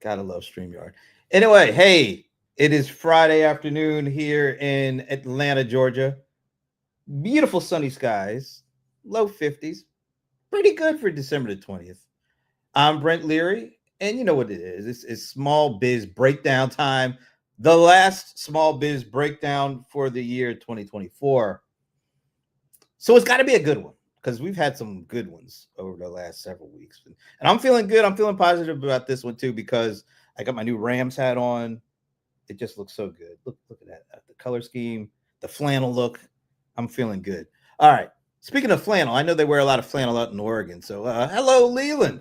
Gotta love StreamYard. Anyway, hey, it is Friday afternoon here in Atlanta, Georgia. Beautiful sunny skies, low 50s. Pretty good for December the 20th. I'm Brent Leary, and you know what it is. It's small biz breakdown time. The last small biz breakdown for the year 2024. So it's got to be a good one because we've had some good ones over the last several weeks. And I'm feeling good. I'm feeling positive about this one too because I got my new Rams hat on. It just looks so good. Look at that. The color scheme, the flannel look. I'm feeling good. All right. Speaking of flannel, I know they wear a lot of flannel out in Oregon. So hello, Leland.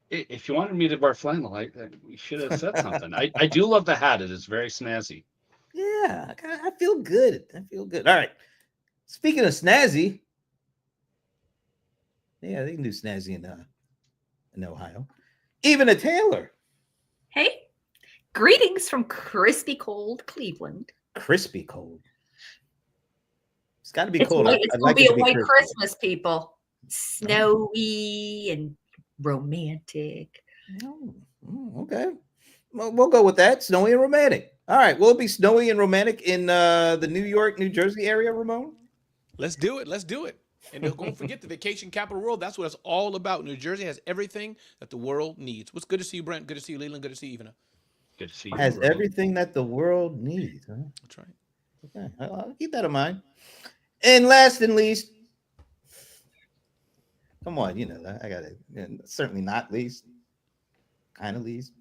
If you wanted me to wear flannel, we should have said something. I do love the hat. It is very snazzy. Yeah, I feel good. I feel good. All right. Speaking of snazzy, yeah, they can do snazzy in Ohio. Even a Taylor. Hey, greetings from crispy cold Cleveland. Crispy cold. It's got to be It's cold. It's going to be a white crispy. Christmas, people. Snowy and romantic. Oh, okay. Well, we'll go with that. Snowy and romantic. All right. Will it be snowy and romantic in the New York, New Jersey area, Ramon? Let's do it. Let's do it. And don't forget the vacation capital of the world. That's what it's all about. New Jersey has everything that the world needs. What's good to see you, Brent? Good to see you, Leland. Good to see you, Ivana. Good to see you. Has everything that the world needs. Huh? That's right. Okay. I'll keep that in mind. And last and least, come on, you know that I got it. Certainly not least, kind of least.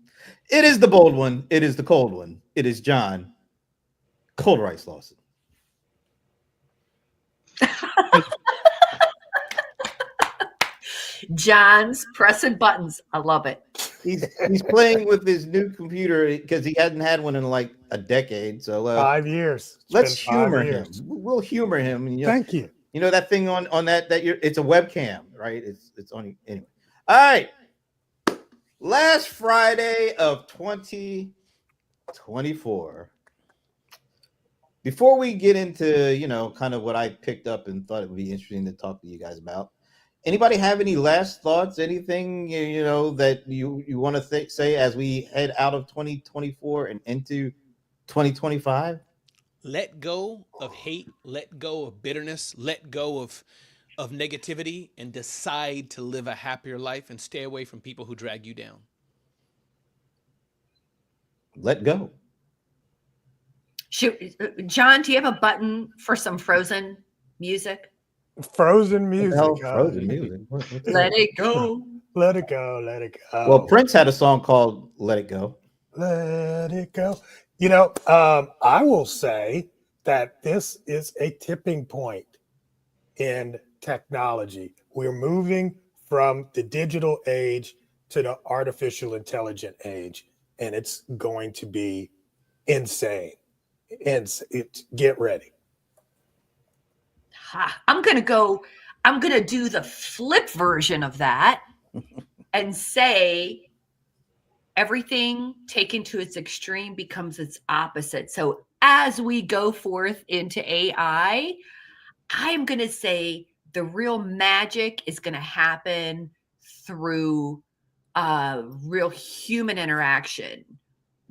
It is the bold one. It is the cold one. It is John Cold Rice Lawson. John's pressing buttons. I love it. He's playing with his new computer because he hadn't had one in like a decade. So 5 years. Let's humor him. We'll humor him. And, Thank you. You know that thing on that it's a webcam, right? It's only anyway. All right. Last Friday of 2024. Before we get into, kind of what I picked up and thought it would be interesting to talk to you guys about. Anybody have any last thoughts? Anything that you want to say as we head out of 2024 and into 2025? Let go of hate. Let go of bitterness. Let go of negativity, and decide to live a happier life and stay away from people who drag you down. Let go. John, do you have a button for some Frozen music? Frozen music. Frozen music. Let it go. Let it go. Let it go. Well, Prince had a song called "Let It Go." Let it go. I will say that this is a tipping point in technology. We're moving from the digital age to the artificial intelligent age, and it's going to be insane. And get ready. I'm going to do the flip version of that and say everything taken to its extreme becomes its opposite. So as we go forth into AI, I am going to say the real magic is going to happen through real human interaction,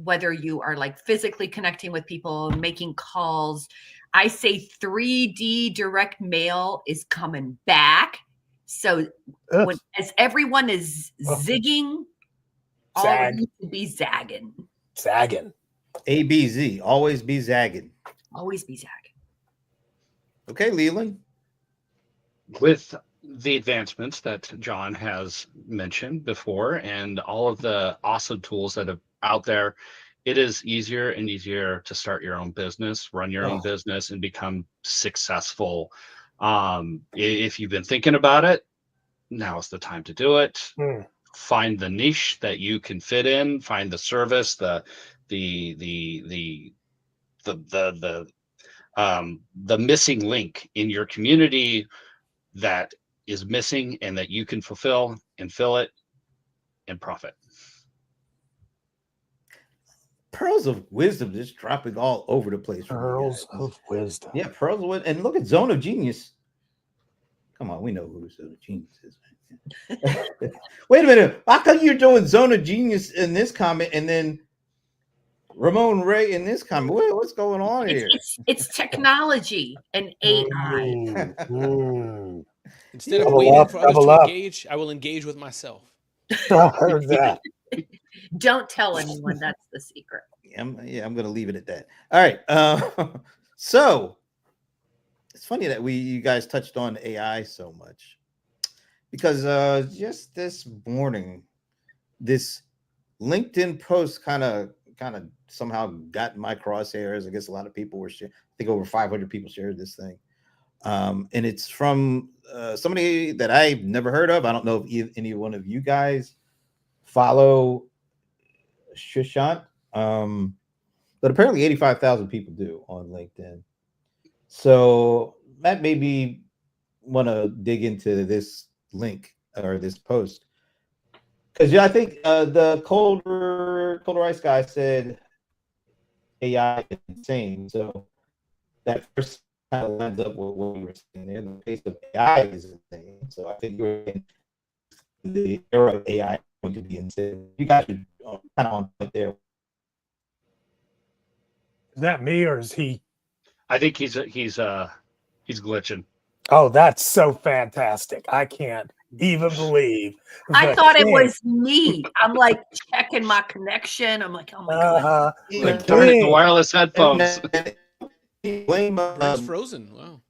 whether you are like physically connecting with people, making calls. I say 3D direct mail is coming back. So as everyone is zigging, all need to be zagging. Zagging. ABZ. Always be zagging. Always be zagging. Okay, Leland. With the advancements that John has mentioned before and all of the awesome tools that are out there, it is easier and easier to start your own business, run your own business, and become successful. If you've been thinking about it, now is the time to do it. Find the niche that you can fit in. Find the service, the missing link in your community that is missing and that you can fulfill and fill it and profit. Pearls of wisdom just dropping all over the place. Pearls of wisdom. Yeah, pearls of wisdom. And look at Zone of Genius. Come on, we know who Zone of Genius is. Wait a minute. How come you're doing Zone of Genius in this comment and then Ramon Ray in this comment? What's going on here? It's technology and AI. Instead of Double waiting up, for others double to up. engage, I will engage with myself. I heard that. Don't tell anyone. That's the secret. I'm going to leave it at that. All right. So it's funny that you guys touched on AI so much because just this morning, this LinkedIn post kind of somehow got my crosshairs. I guess a lot of people were sharing. I think over 500 people shared this thing. And it's from somebody that I've never heard of. I don't know if any one of you guys follow Shishant, but apparently 85,000 people do on LinkedIn. So that made me want to dig into this link or this post because I think the Colder Ice guy said AI is insane. So that first kind of lines up with what we were saying there. The pace of AI is insane. So I think we're in the era of AI is going to be insane. You guys are kind of on point there. Is that me or is he? I think he's glitching. Oh, that's so fantastic. I can't even believe. I the thought it king. was me. I'm like checking my connection. I'm like, oh my God. The Darn it, the king. wireless headphones. Blame It's frozen. Wow.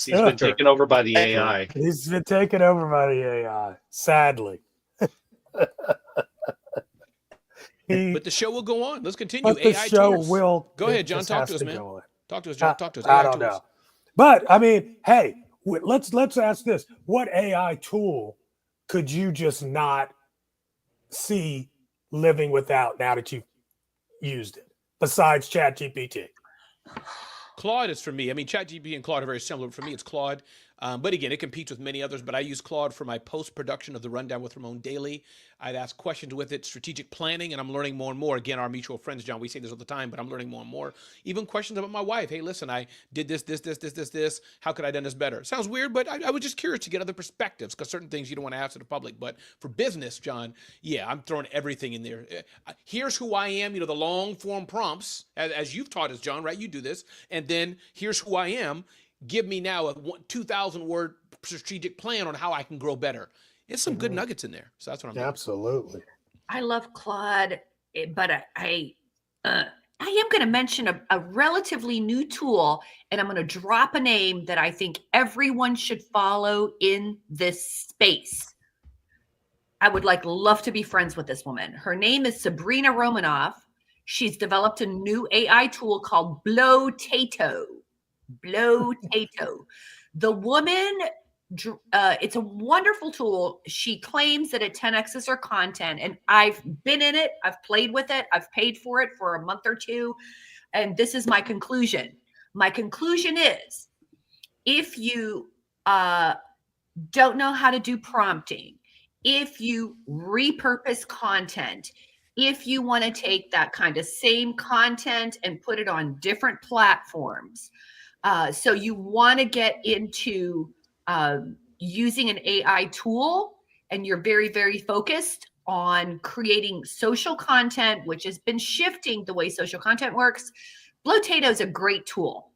He's been taken over by the AI. He's been taken over by the AI, sadly. But the show will go on. Let's continue. But the AI show tools. will. Go it ahead, John. just Talk has to us, man. go on. Talk to us, John. Talk to us. I AI don't tools. know. But I mean, hey, let's ask this: what AI tool could you just not see living without now that you've used it, besides ChatGPT? Claude is for me. I mean, ChatGPT and Claude are very similar. For me, it's Claude. But again, it competes with many others. But I use Claude for my post-production of the Rundown with Ramon daily. I'd ask questions with it, strategic planning, and I'm learning more and more. Again, our mutual friends, John, we say this all the time, but I'm learning more and more. Even questions about my wife. Hey, listen, I did this. How could I have done this better? Sounds weird, but I was just curious to get other perspectives because certain things you don't want to ask to the public. But for business, John, yeah, I'm throwing everything in there. Here's who I am, the long form prompts, as you've taught us, John, right? You do this. And then here's who I am. Give me now a 2,000 word strategic plan on how I can grow better. It's some good nuggets in there. So that's what I'm doing. Absolutely. I love Claude, but I am going to mention a relatively new tool, and I'm going to drop a name that I think everyone should follow in this space. I would love to be friends with this woman. Her name is Sabrina Romanoff. She's developed a new AI tool called Blow-Tato. The woman, it's a wonderful tool. She claims that it 10x's her content, and I've been in it. I've played with it. I've paid for it for a month or two, and this is my conclusion. My conclusion is, if you don't know how to do prompting, if you repurpose content, if you want to take that kind of same content and put it on different platforms, so you want to get into using an AI tool, and you're very, very focused on creating social content, which has been shifting the way social content works. Blow-Tato is a great tool.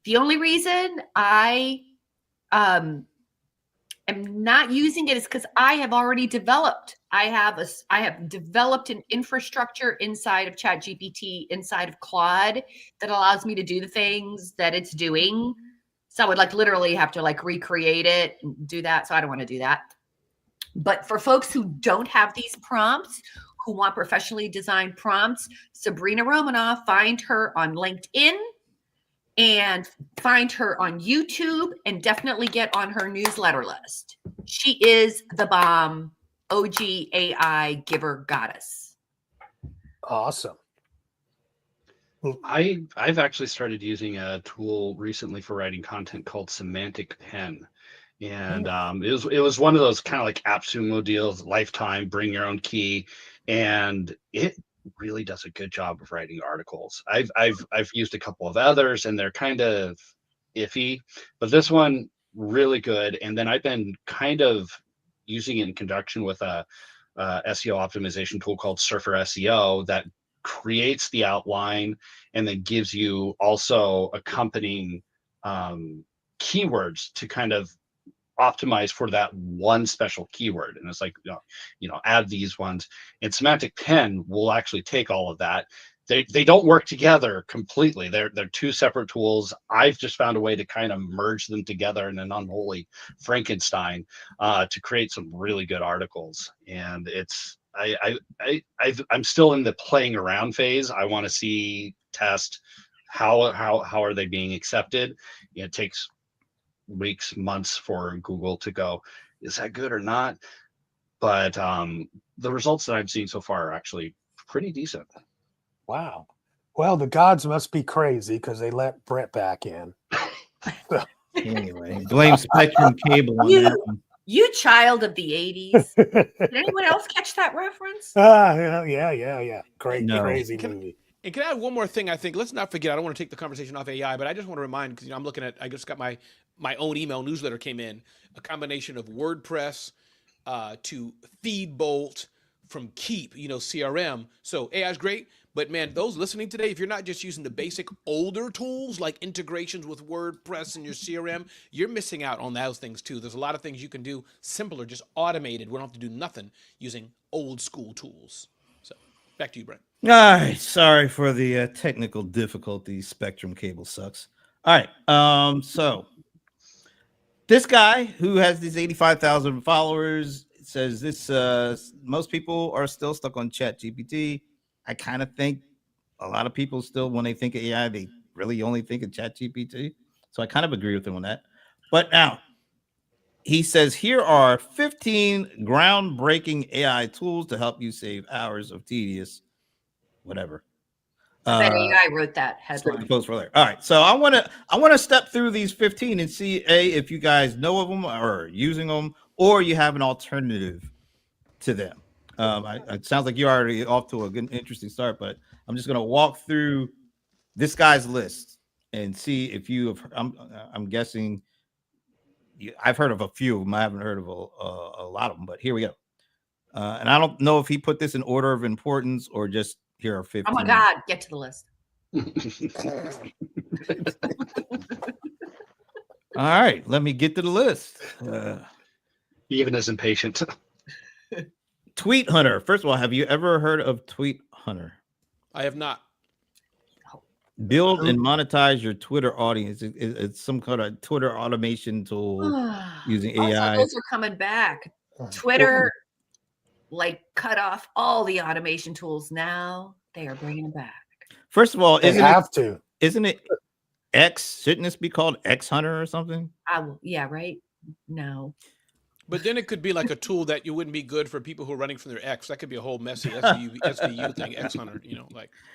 The only reason I am not using it is because I have already developed. I have developed an infrastructure inside of ChatGPT, inside of Claude, that allows me to do the things that it's doing. So I would literally have to recreate it and do that. So I don't want to do that. But for folks who don't have these prompts, who want professionally designed prompts, Sabrina Romanoff, find her on LinkedIn and find her on YouTube, and definitely get on her newsletter list. She is the bomb. OG AI giver goddess. Awesome. I've actually started using a tool recently for writing content called Semantic Pen. And it was one of those kind of like AppSumo deals, lifetime, bring your own key. And it really does a good job of writing articles. I've used a couple of others, and they're kind of iffy, but this one, really good. And then I've been kind of using it in conjunction with a SEO optimization tool called Surfer SEO that creates the outline and then gives you also accompanying keywords to kind of optimize for that one special keyword. And it's like, add these ones. And Semantic Pen will actually take all of that. They don't work together completely. They're two separate tools. I've just found a way to kind of merge them together in an unholy Frankenstein to create some really good articles. And it's I'm still in the playing around phase. I want to see, test how are they being accepted. It takes weeks, months for Google to go, is that good or not? But the results that I've seen so far are actually pretty decent. Wow. Well, the gods must be crazy because they let Brett back in. Anyway, blame Spectrum Cable on that one. You child of the 80s. Did anyone else catch that reference? Yeah. Crazy movie. And can I add one more thing? I think let's not forget. I don't want to take the conversation off AI, but I just want to remind, because I'm looking at. I just got my own email newsletter came in, a combination of WordPress to Feedbolt from Keep, CRM. So AI is great, but man, those listening today, if you're not just using the basic older tools like integrations with WordPress and your CRM, you're missing out on those things too. There's a lot of things you can do simpler, just automated. We don't have to do nothing using old school tools. So back to you, Brent. All right, sorry for the technical difficulties. Spectrum Cable sucks. All right, so this guy who has these 85,000 followers says this: most people are still stuck on ChatGPT. I kind of think a lot of people still, when they think of AI, they really only think of ChatGPT. So I kind of agree with him on that. But now he says here are 15 groundbreaking AI tools to help you save hours of tedious whatever. I bet AI wrote that headline. Post for later. All right, so I want to step through these 15 and see if you guys know of them or are using them, or you have an alternative to them. It sounds like you're already off to a good, interesting start, but I'm just going to walk through this guy's list and see if you have. I'm guessing I've heard of a few of them. I haven't heard of a lot of them, but here we go. And I don't know if he put this in order of importance or just here are 15. Oh my God, get to the list. All right, let me get to the list. Even as impatient. Tweet Hunter. First of all, have you ever heard of Tweet Hunter? I have not. Build and monetize your Twitter audience. It's some kind of Twitter automation tool using AI. Those are coming back. Twitter cut off all the automation tools. Now they are bringing them back. First of all, isn't it X? Shouldn't this be called X Hunter or something? Yeah, right. No. But then it could be like a tool that you wouldn't be good for people who are running from their ex. That could be a whole messy SVU thing, X Hunter.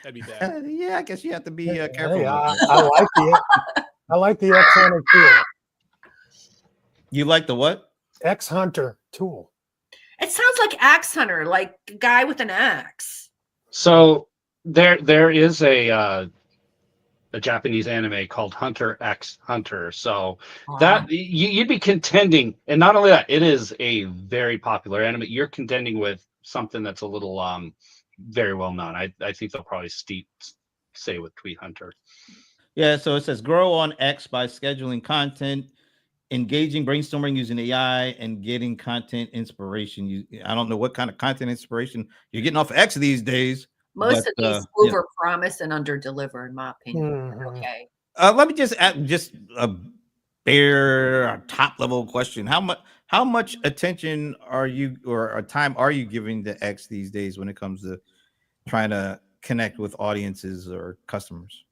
That'd be bad. Yeah, I guess you have to be careful. Hey, I like the X Hunter tool. You like the what? X Hunter tool. It sounds like Axe Hunter, like a guy with an axe. So there is a Japanese anime called Hunter x Hunter. So that you'd be contending, and not only that, it is a very popular anime. You're contending with something that's a little very well known. I think they'll probably say with Tweet Hunter. Yeah, so it says grow on X by scheduling content, engaging brainstorming using AI, and getting content inspiration. I don't know what kind of content inspiration you're getting off X these days. Most of these over promise and under deliver, in my opinion. Mm-hmm. Okay. Let me just add a bare top level question. How much attention are you or time are you giving to X these days when it comes to trying to connect with audiences or customers?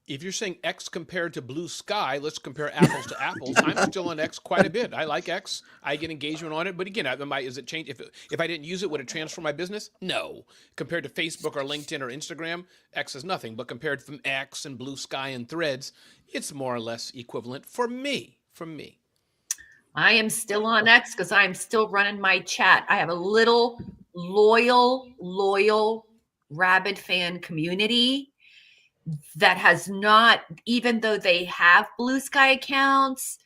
If you're saying X compared to Blue Sky, let's compare apples to apples. I'm still on X quite a bit. I like X. I get engagement on it. But again, is it change? If I didn't use it, would it transform my business? No. Compared to Facebook or LinkedIn or Instagram, X is nothing. But compared from X and Blue Sky and Threads, it's more or less equivalent for me. I am still on X because I'm still running my chat. I have a little loyal rabid fan community that has not, even though they have Blue Sky accounts,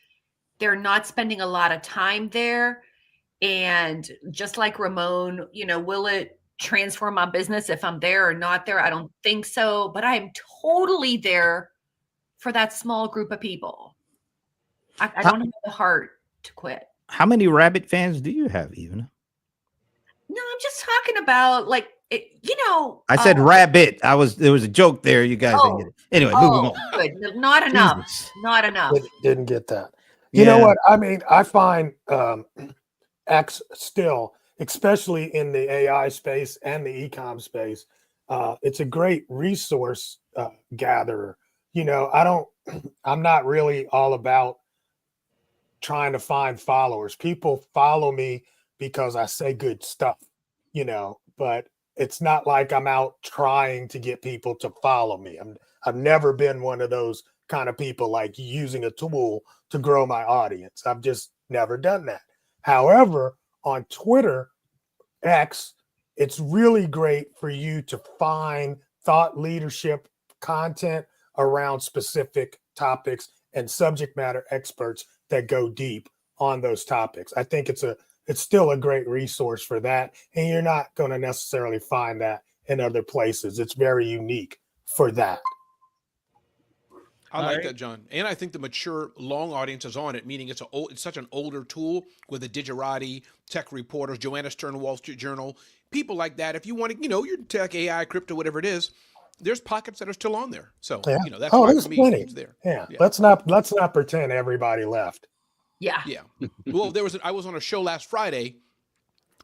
they're not spending a lot of time there. And just like Ramon, will it transform my business if I'm there or not there? I don't think so, but I am totally there for that small group of people. I don't have the heart to quit. How many rabbit fans do you have, even? No, I'm just talking about like I said rabbit. There was a joke there. You guys didn't get it. Anyway, moving on. Good. Not enough. Jesus. Not enough. Didn't get that. You know what? I mean, I find X still, especially in the AI space and the e-com space, it's a great resource gatherer. I'm not really all about trying to find followers. People follow me because I say good stuff, but it's not like I'm out trying to get people to follow me. I've never been one of those kind of people like using a tool to grow my audience. I've just never done that. However, on Twitter, X, it's really great for you to find thought leadership content around specific topics and subject matter experts that go deep on those topics. I think it's still a great resource for that. And you're not going to necessarily find that in other places. It's very unique for that. I like that, John. And I think the mature, long audience is on it, meaning it's such an older tool with the Digerati, tech reporters, Joanna Stern, Wall Street Journal, people like that. If you want to, your tech, AI, crypto, whatever it is, there's pockets that are still on there. So, that's why there's for me, plenty. it's there. Yeah. Let's not pretend everybody left. Yeah. Yeah. Well, I was on a show last Friday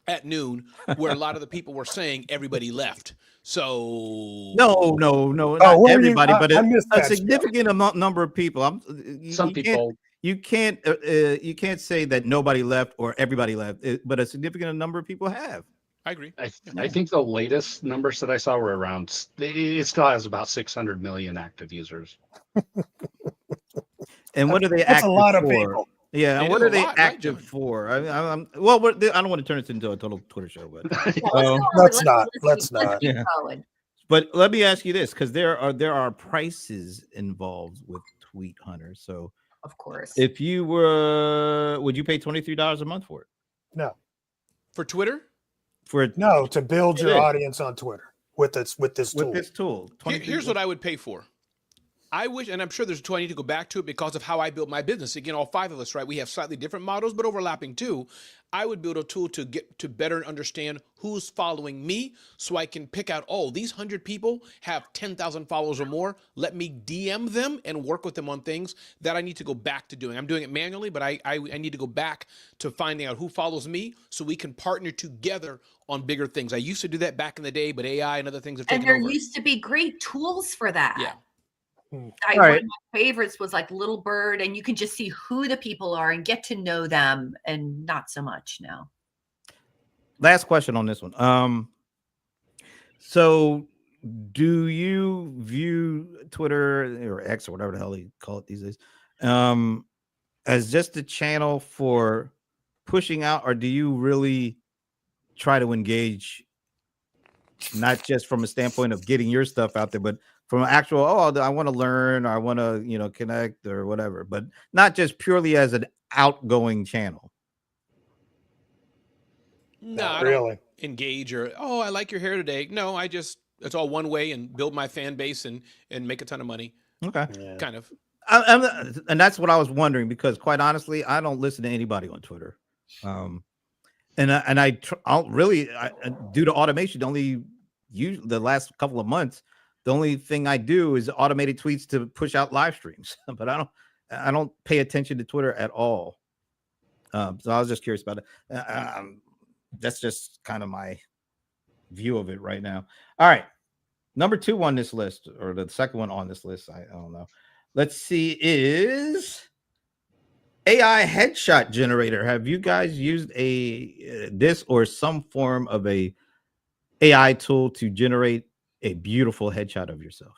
at noon where a lot of the people were saying everybody left. So no, not everybody, but a significant number of people. Some people. You can't say that nobody left or everybody left, but a significant number of people have. I agree. I think the latest numbers that I saw were around. It still has about 600 million active users. And what are they? That's a lot of people. Yeah, and what are they active for? I don't want to turn this into a total Twitter show, but let's not. Yeah. But let me ask you this, because there are prices involved with Tweet Hunter. So, of course, if you would you pay $23 a month for it? No. For Twitter? To build your audience on Twitter with this tool. Here's what I would pay for. I wish, and I'm sure there's a tool I need to go back to it because of how I built my business. Again, all five of us, right? We have slightly different models, but overlapping too. I would build a tool to get to better understand who's following me so I can pick out, these 100 people have 10,000 followers or more. Let me DM them and work with them on things that I need to go back to doing. I'm doing it manually, but I need to go back to finding out who follows me so we can partner together on bigger things. I used to do that back in the day, but AI and other things have taken over. And there used to be great tools for that. Yeah. One of my favorites was like Little Bird, and you can just see who the people are and get to know them, and not so much now. Last question on this one. So do you view Twitter or X or whatever the hell they call it these days as just a channel for pushing out, or do you really try to engage not just from a standpoint of getting your stuff out there, but from an actual, I want to learn, or I want to, connect or whatever, but not just purely as an outgoing channel? No, I don't engage or, I like your hair today. No, it's all one way and build my fan base and make a ton of money. Okay. Yeah. Kind of. And that's what I was wondering, because quite honestly, I don't listen to anybody on Twitter. And I'll really, due to automation, the last couple of months, the only thing I do is automated tweets to push out live streams, but I don't pay attention to Twitter at all. So I was just curious about it. That's just kind of my view of it right now. All right. Number 2 on this list, or the second one on this list, I don't know. Let's see, is AI headshot generator. Have you guys used this or some form of a AI tool to generate a beautiful headshot of yourself?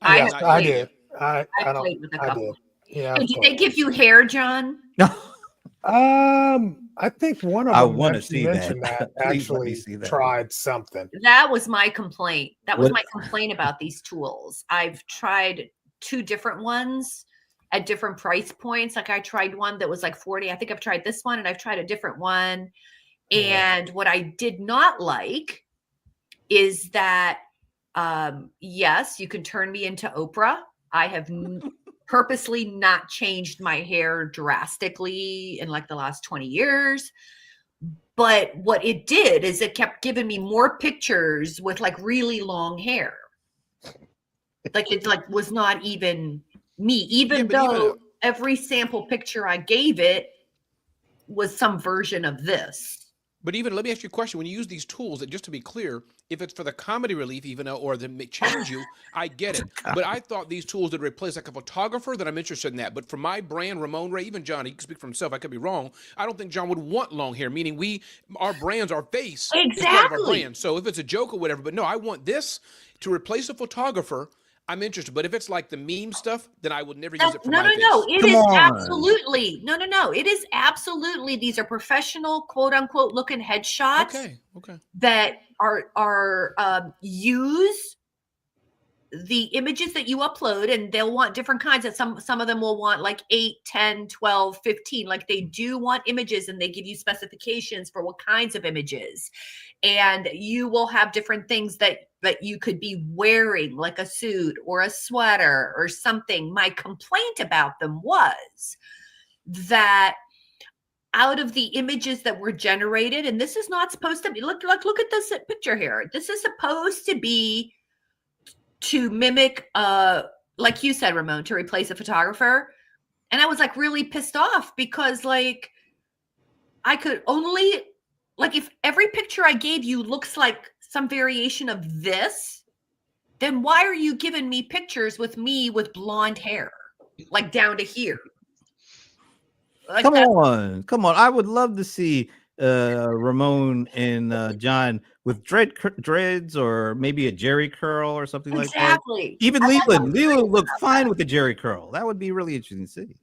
I did. I played with a couple. Yeah. Did they give you hair, John? No. I think one of them. I want to see that. Actually, tried something. That was my complaint. That was my complaint about these tools. I've tried 2 different ones, at different price points. Like I tried one that was like 40. I think I've tried this one and I've tried a different one. And what I did not like is that, yes, you can turn me into Oprah. I have purposely not changed my hair drastically in like the last 20 years. But what it did is it kept giving me more pictures with like really long hair. Like it like was not even me, even though every sample picture I gave it was some version of this. But even, let me ask you a question. When you use these tools, just to be clear, if it's for the comedy relief, even or to change you, I get it. But I thought these tools would replace like a photographer, that I'm interested in that. But for my brand, Ramon Ray, even John, he can speak for himself. I could be wrong. I don't think John would want long hair, meaning our brands, our face is part of our brand. So if it's a joke or whatever, but no, I want this to replace a photographer. I'm interested, but if it's like the meme stuff, then I would never use it for my face. No. It is absolutely no. It is absolutely. These are professional, quote unquote, looking headshots. Okay. That are use the images that you upload, and they'll want different kinds of some of them will want like 8, 10, 12, 15. Like they do want images, and they give you specifications for what kinds of images. And you will have different things that you could be wearing, like a suit or a sweater or something. My complaint about them was that out of the images that were generated, and this is not supposed to be, look at this picture here. This is supposed to be to mimic, like you said, Ramon, to replace a photographer. And I was like really pissed off because like I could only, like if every picture I gave you looks like some variation of this, then why are you giving me pictures with me with blonde hair, like down to here? Like come on. I would love to see Ramon and John with dreads or maybe a Jerry curl or something like that. Exactly. Even Leland would look fine with the Jerry curl. That would be really interesting to see.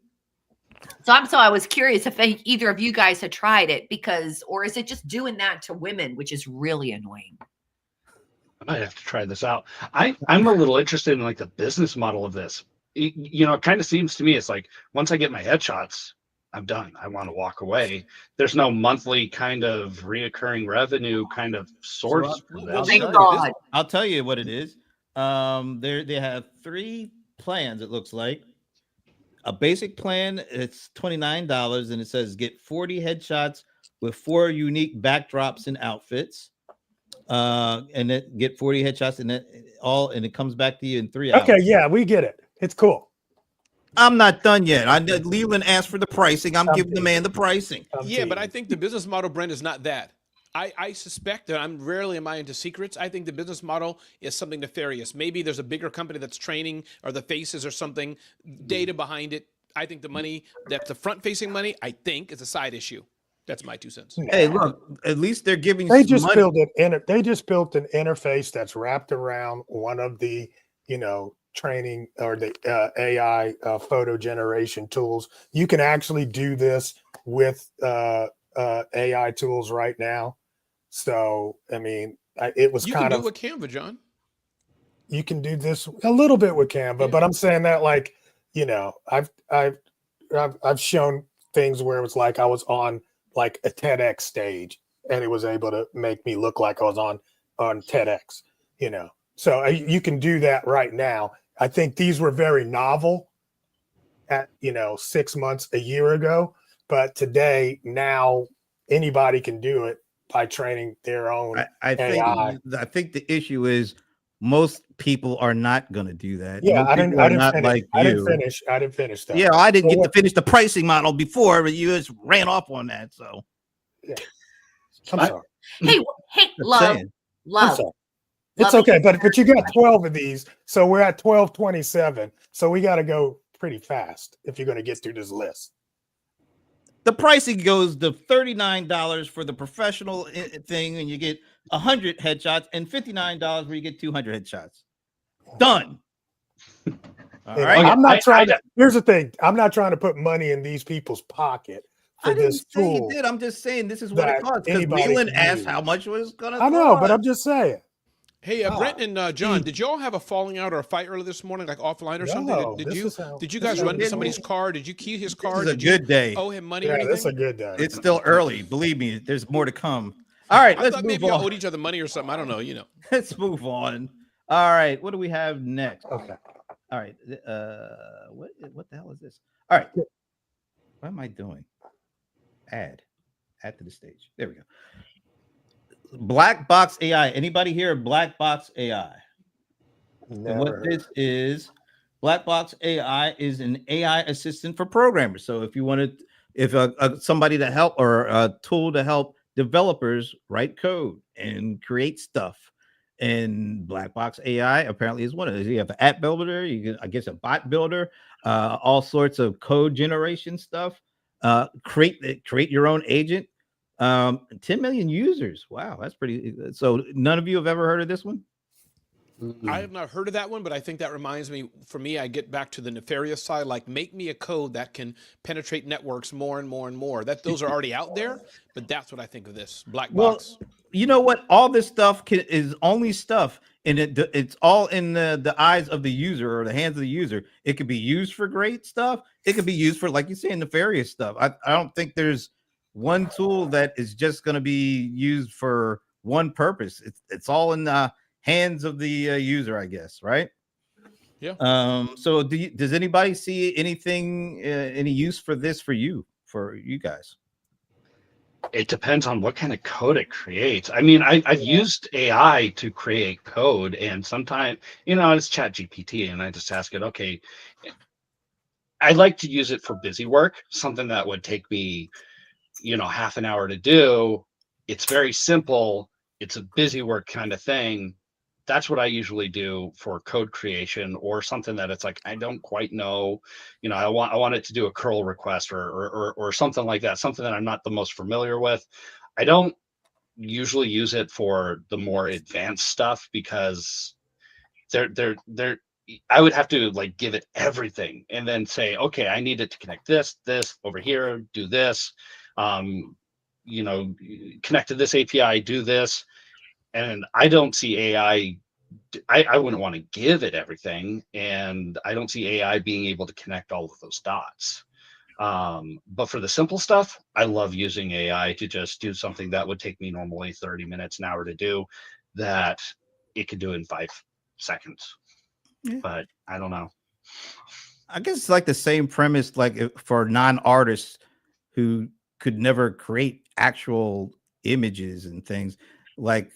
So I was curious if either of you guys had tried it, or is it just doing that to women, which is really annoying? I might have to try this out. I'm a little interested in like the business model of this. It kind of seems to me it's like once I get my headshots, I'm done. I want to walk away. There's no monthly kind of reoccurring revenue kind of source for this. Thank God. I'll tell you what it is. They have 3 plans, it looks like. A basic plan, it's $29, and it says get 40 headshots with 4 unique backdrops and outfits. And then get 40 headshots and it comes back to you in 3 hours. Okay, yeah, we get it. It's cool. I'm not done yet. Leland asked for the pricing. I'm giving the man the pricing. Yeah, but I think the business model, Brent, is not that. I suspect that rarely am I into secrets. I think the business model is something nefarious. Maybe there's a bigger company that's training or the faces or something, data behind it. I think the money, that's the front-facing money, I think is a side issue. That's my 2 cents. Hey, look, at least they're giving They just money. They just built an interface that's wrapped around one of the, training or the AI photo generation tools. You can actually do this with AI tools right now. So, I mean, it was you kind can of do it with Canva, John. You can do this a little bit with Canva, Yeah. but I'm saying that like, I've shown things where it was like I was on like a TEDx stage and it was able to make me look like I was on TEDx, So you can do that right now. I think these were very novel at 6 months, a year ago, but today now anybody can do it by training their own AI. I think the issue is most people are not going to do that. Yeah, most I didn't finish that. Yeah, I didn't get to finish the pricing model before, but you just ran off on that. So, yeah. I'm sorry. Hey, love. It's okay, but you got 12 of these, so we're at 1227. So we got to go pretty fast if you're going to get through this list. The pricing goes to $39 for the professional thing, and you get 100 headshots, and $59 where you get 200 headshots. Done. All right. I'm not trying to. Here's the thing. I'm not trying to put money in these people's pocket for this tool. I'm just saying this is what it costs. Because Leland asked how much it was going to cost. I know, but I'm just saying. Hey, Ah, Brent and John, did y'all have a falling out or a fight early this morning, like offline or something? No, Did this you is how. did you This is guys how run into we somebody's roll. car? Did you key his This car? is a Did you good day. owe him money or Yeah, this is a anything? good day. It's still early. Believe me, there's more to come. All right, I let's thought move maybe y'all on. owed each other money or something. I don't know. Let's move on. All right, what do we have next? Okay. All right, what the hell is this? All right, what am I doing? Add to the stage. There we go. Black box AI. Anybody here of black box AI? And what Never heard. this is, black box AI is an AI assistant for programmers. So if you wanted, if somebody to help or a tool to help developers write code and create stuff, and black box AI apparently is one of those. You have an app builder, you can, I guess, a bot builder, all sorts of code generation stuff. Create your own agent. 10 million users. Wow, that's pretty. So none of you have ever heard of this one? I have not heard of that one, but I think that reminds me, for me, I get back to the nefarious side, like make me a code that can penetrate networks more and more and more. Those are already out there, but that's what I think of this black box. You know what? All this stuff is only stuff, and it's all in the eyes of the user or the hands of the user. It could be used for great stuff. It could be used for, like you say, nefarious stuff. I don't think there's one tool that is just going to be used for one purpose. It's all in the hands of the user, I guess, right? Yeah. So does anybody see anything, any use for this for you guys? It depends on what kind of code it creates. I mean, I've used AI to create code, and sometimes, it's ChatGPT, and I just ask it, okay, I like to use it for busy work, something that would take me, half an hour to do. It's very simple. It's a busy work kind of thing. That's what I usually do for code creation, or something that it's like I don't quite know. I want it to do a curl request or something like that, something that I'm not the most familiar with. I don't usually use it for the more advanced stuff, because they're I would have to like give it everything and then say, okay, I need it to connect this over here, do this, connect to this API, do this. And I don't see AI. I wouldn't want to give it everything, and I don't see AI being able to connect all of those dots. But for the simple stuff, I love using AI to just do something that would take me normally 30 minutes, an hour to do, that it could do in 5 seconds. Yeah. But I don't know. I guess it's like the same premise, like for non-artists who could never create actual images and things, like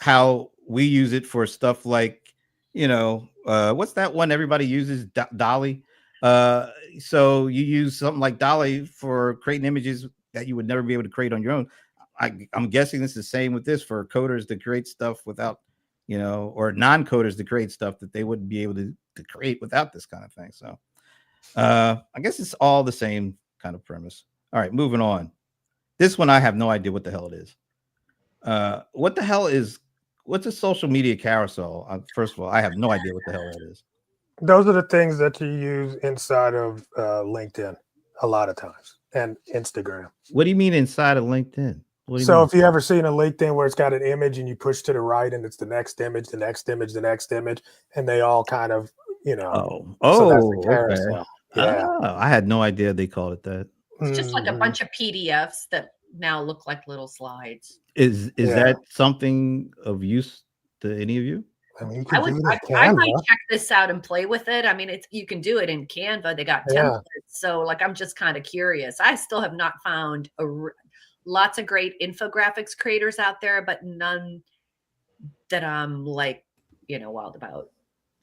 how we use it for stuff like, what's that one everybody uses, Dolly. So you use something like Dolly for creating images that you would never be able to create on your own. I'm guessing it's the same with this for coders to create stuff without, or non-coders to create stuff that they wouldn't be able to create without this kind of thing. So I guess it's all the same kind of premise. All right, moving on. This one, I have no idea what the hell it is. What's a social media carousel? First of all, I have no idea what the hell that is. Those are the things that you use inside of LinkedIn a lot of times, and Instagram. What do you mean inside of LinkedIn? So if you ever seen a LinkedIn where it's got an image and you push to the right and it's the next image, the next image, the next image, and they all kind of, so that's the carousel. Okay. Yeah. Oh, I had no idea they called it that. It's just like a bunch of PDFs that now look like little slides. Is that something of use to any of you? I mean, you can do it in I Canva. might check this out and play with it. I mean, you can do it in Canva. They got templates. So like, I'm just kind of curious. I still have not found lots of great infographics creators out there, but none that I'm like, wild about.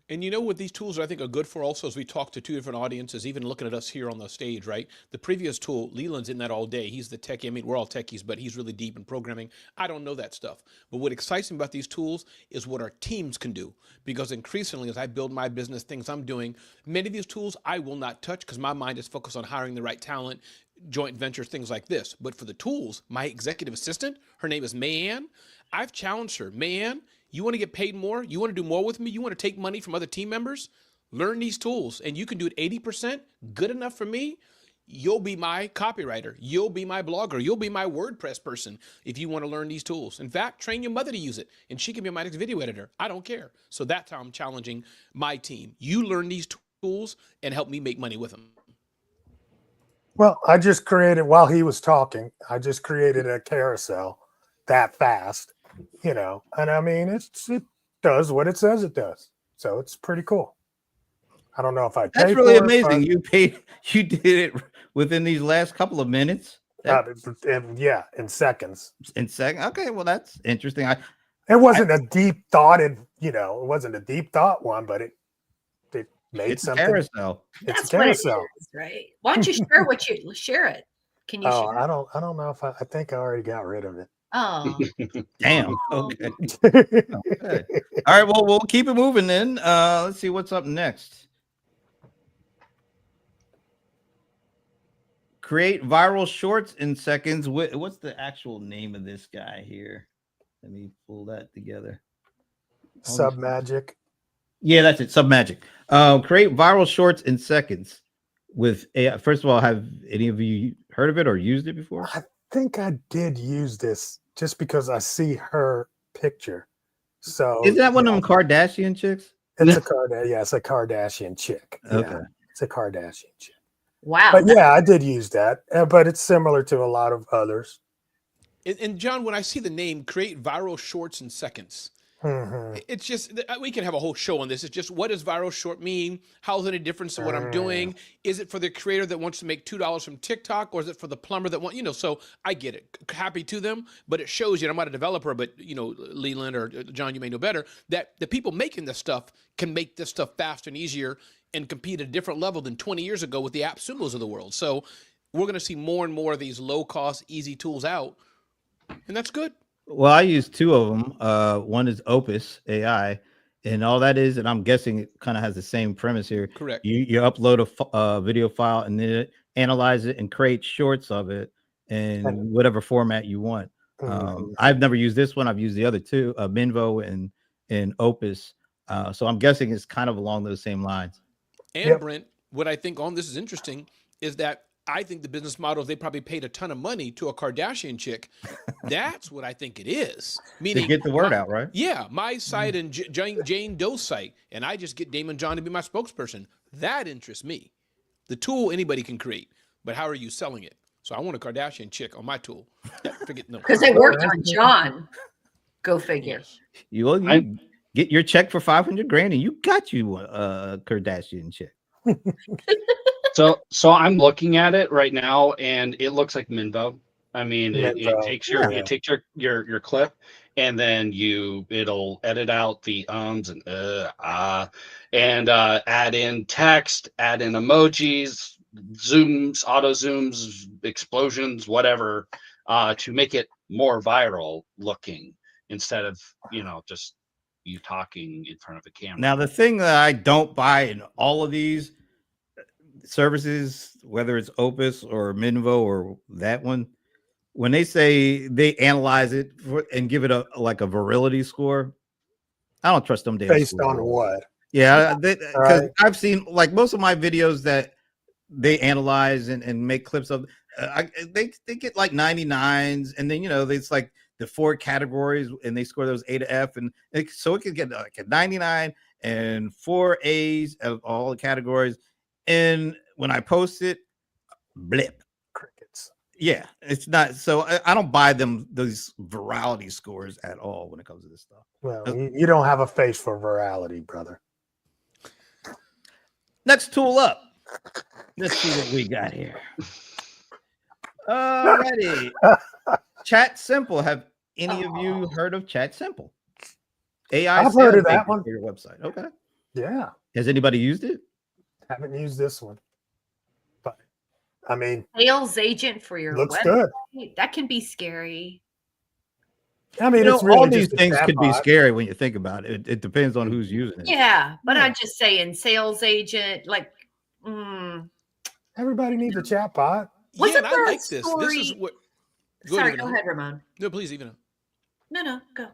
And what these tools I think are good for also, as we talk to two different audiences, even looking at us here on the stage, right? The previous tool, Leland's in that all day. He's the techie. I mean, we're all techies, but he's really deep in programming. I don't know that stuff. But what excites me about these tools is what our teams can do. Because increasingly, as I build my business, things I'm doing, many of these tools I will not touch because my mind is focused on hiring the right talent, joint ventures, things like this. But for the tools, my executive assistant, her name is Mayanne. I've challenged her. Mayanne, you want to get paid more? You want to do more with me? You want to take money from other team members? Learn these tools, and you can do it 80%, good enough for me. you'll be my copywriter. You'll be my blogger. You'll be my WordPress person if you want to learn these tools. In fact, train your mother to use it, and she can be my next video editor. I don't care. So that's how I'm challenging my team. You learn these tools and help me make money with them. Well, I just created, while he was talking, I just created a carousel that fast, and I mean, it does what it says it does. So it's pretty cool. I don't know if I That's paid really for amazing. It, You did it within these last couple of minutes. in seconds. In second. Okay, well, that's interesting. It wasn't a deep thoughted, it wasn't a deep thought one, but it made It's a something. carousel. It's That's a what it carousel. is, right? Why don't you share it? Can you Oh, share? I don't know if I think I already got rid of it. Oh, Damn. Okay. Okay. All right. Well, we'll keep it moving then. Let's see what's up next. Create viral shorts in seconds. What's the actual name of this guy here? Let me pull that together. Sub Magic. Yeah, that's it. Sub Magic. Create viral shorts in seconds with AI. First of all, have any of you heard of it or used it before? I think I did use this just because I see her picture. So Isn't that one of them Kardashian chicks? it's it's a Kardashian chick. Okay. Yeah, it's a Kardashian chick. wow. But yeah, I did use that. But it's similar to a lot of others. And John, when I see the name Create Viral Shorts in Seconds, Mhm. it's just, we can have a whole show on this. It's just, what does viral short mean? How is it a difference to what I'm doing? Is it for the creator that wants to make $2 from TikTok, or is it for the plumber that so I get it. Happy to them, but it shows you, I'm not a developer, but Leland or John, you may know better, that the people making this stuff can make this stuff faster and easier and compete at a different level than 20 years ago with the AppSumos of the world. So we're going to see more and more of these low cost, easy tools out, and that's good. Well, I use two of them. One is Opus AI, and all that is, and I'm guessing it kind of has the same premise here. Correct. You upload a video file and then it analyze it and create shorts of it in whatever format you want. I've never used this one. I've used the other two, Minvo and Opus. So I'm guessing it's kind of along those same lines. And Brent, what I think on this is interesting is that I think the business model is they probably paid a ton of money to a Kardashian chick. That's what I think it is. Meaning To get the word out, right? Yeah, my site and Jane Doe's site, and I just get Damon John to be my spokesperson. That interests me. The tool anybody can create, but how are you selling it? So I want a Kardashian chick on my tool. Because they worked on John. Go figure. You get your check for $500,000 and you got you a Kardashian chick. So I'm looking at it right now, and it looks like Minvo. I mean, it takes your clip, and then it'll edit out the ums and and add in text, add in emojis, zooms, auto zooms, explosions, whatever, to make it more viral looking instead of just you talking in front of a camera. Now, the thing that I don't buy in all of these services, whether it's Opus or Minvo or that one, when they say they analyze it and give it a virility score, I don't trust them. Based on what? Yeah, because I've seen most of my videos that they analyze and make clips of. They get 99s, and then it's like the 4 categories, and they score those A to F, and so it could get a 99 and 4 A's of all the categories. And when I post it, blip. Crickets. Yeah, it's not. So I don't buy those virality scores at all when it comes to this stuff. Well, you don't have a face for virality, brother. Next tool up. Let's see what we got here. Alrighty. Chat Simple. Have any of you heard of Chat Simple? AI. I've heard of that one. For your website. Okay. Yeah. Has anybody used it? Haven't used this one, but I mean, sales agent for your looks website. good. That can be scary. I mean, it's really all these things could be bot. scary when you think about it. It depends on who's using it. Yeah, but I'm just saying, sales agent, everybody needs a chat bot. Wasn't I there like a this. story? This is what. Sorry, go ahead, Ramon. No, please, Ivana. No, go.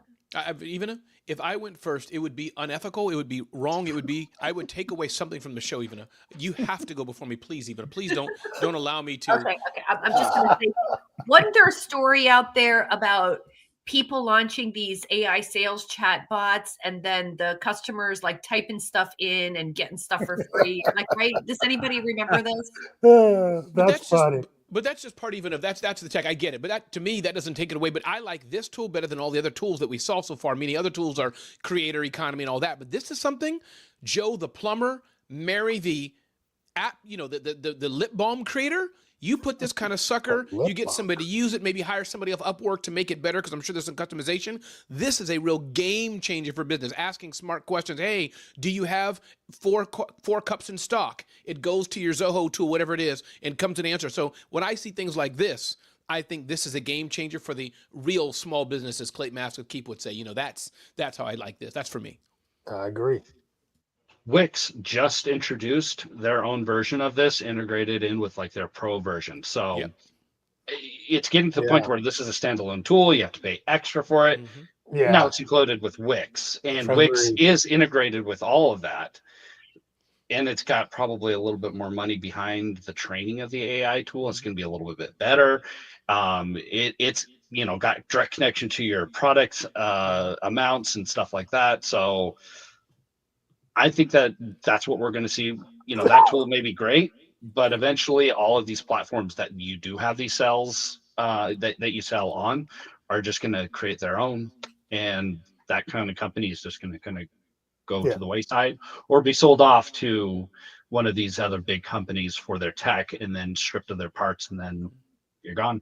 Even if I went first, it would be unethical. It would be wrong. I would take away something from the show. Even you have to go before me, please. Even please don't allow me to. Okay. I'm just going to say, wasn't there a story out there about people launching these AI sales chat bots and then the customers like typing stuff in and getting stuff for free? Like, right? Does anybody remember this? That's funny. But that's just part even of that's the tech. I get it. But that to me, that doesn't take it away. But I like this tool better than all the other tools that we saw so far. Many other tools are creator economy and all that. But this is something, Joe the plumber, Mary the app, the lip balm creator. You put this kind of sucker, you get somebody to use it, maybe hire somebody off Upwork to make it better, because I'm sure there's some customization. This is a real game changer for business. Asking smart questions. Hey, do you have four cups in stock? It goes to your Zoho tool, whatever it is, and comes an answer. So when I see things like this, I think this is a game changer for the real small businesses. Clayton Mask of Keep would say, that's how I like this. That's for me. I agree. Wix just introduced their own version of this, integrated in with like their pro version. So Yep. it's getting to the point where this is a standalone tool. You have to pay extra for it. Mm-hmm. Yeah. Now it's included with Wix, and Wix is integrated with all of that. And it's got probably a little bit more money behind the training of the AI tool. It's going to be a little bit better. It's got direct connection to your product amounts and stuff like that. So I think that's what we're going to see. That tool may be great, but eventually all of these platforms that you do have these cells that you sell on are just going to create their own. And that kind of company is just going to kind of go to the wayside or be sold off to one of these other big companies for their tech and then stripped of their parts, and then you're gone.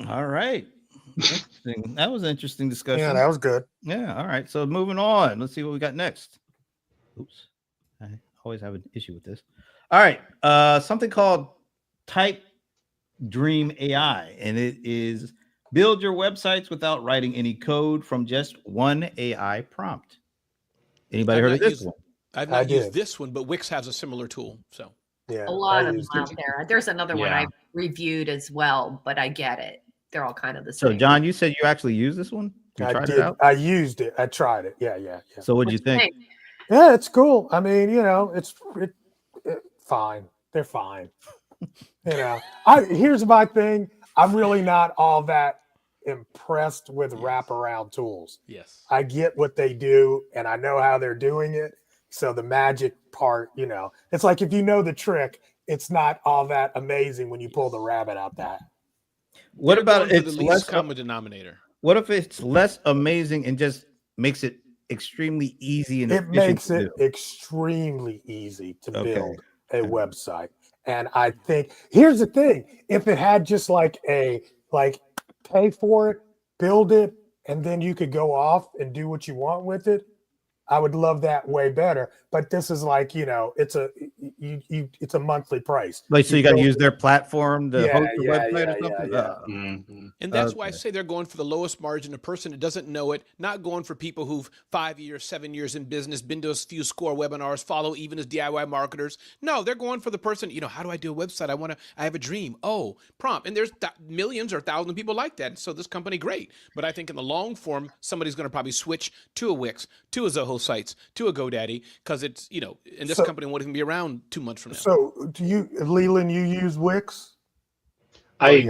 All right. Interesting. That was an interesting discussion. Yeah, that was good. Yeah. All right. So moving on. Let's see what we got next. Oops. I always have an issue with this. All right. Something called Type Dream AI, and it is build your websites without writing any code from just one AI prompt. Anybody heard of this one? I've not used this one, but Wix has a similar tool. So yeah, a lot of them out there. There's another one I reviewed as well, but I get it. They're all kind of the same. So, John, you said you actually used this one? I did. It out? I used it. I tried it. Yeah. So what did you think? Yeah, it's cool. I mean, it's fine. They're fine. Here's my thing. I'm really not all that impressed with wraparound tools. Yes. I get what they do, and I know how they're doing it. So the magic part, it's like if you know the trick, it's not all that amazing when you pull the rabbit out that. What about it's the least common denominator? What if it's less amazing and just makes it extremely easy and it makes it extremely easy to build a website? And I think here's the thing: if it had just pay for it, build it, and then you could go off and do what you want with it, I would love that way better. But this is it's a monthly price. Like, so you got to use their platform to host the website or something. Mm-hmm. And that's why I say they're going for the lowest margin. A person that doesn't know it, not going for people who've 5 years, 7 years in business, been to a few score webinars, follow even as DIY marketers. No, they're going for the person. How do I do a website? I have a dream. Oh, prompt. And there's millions or thousands of people like that. So this company, great. But I think in the long form, somebody's going to probably switch to a Wix, to a Zoho sites, to a GoDaddy, because it's and this company won't even be around 2 months from now. So do you, Leland, you use Wix? I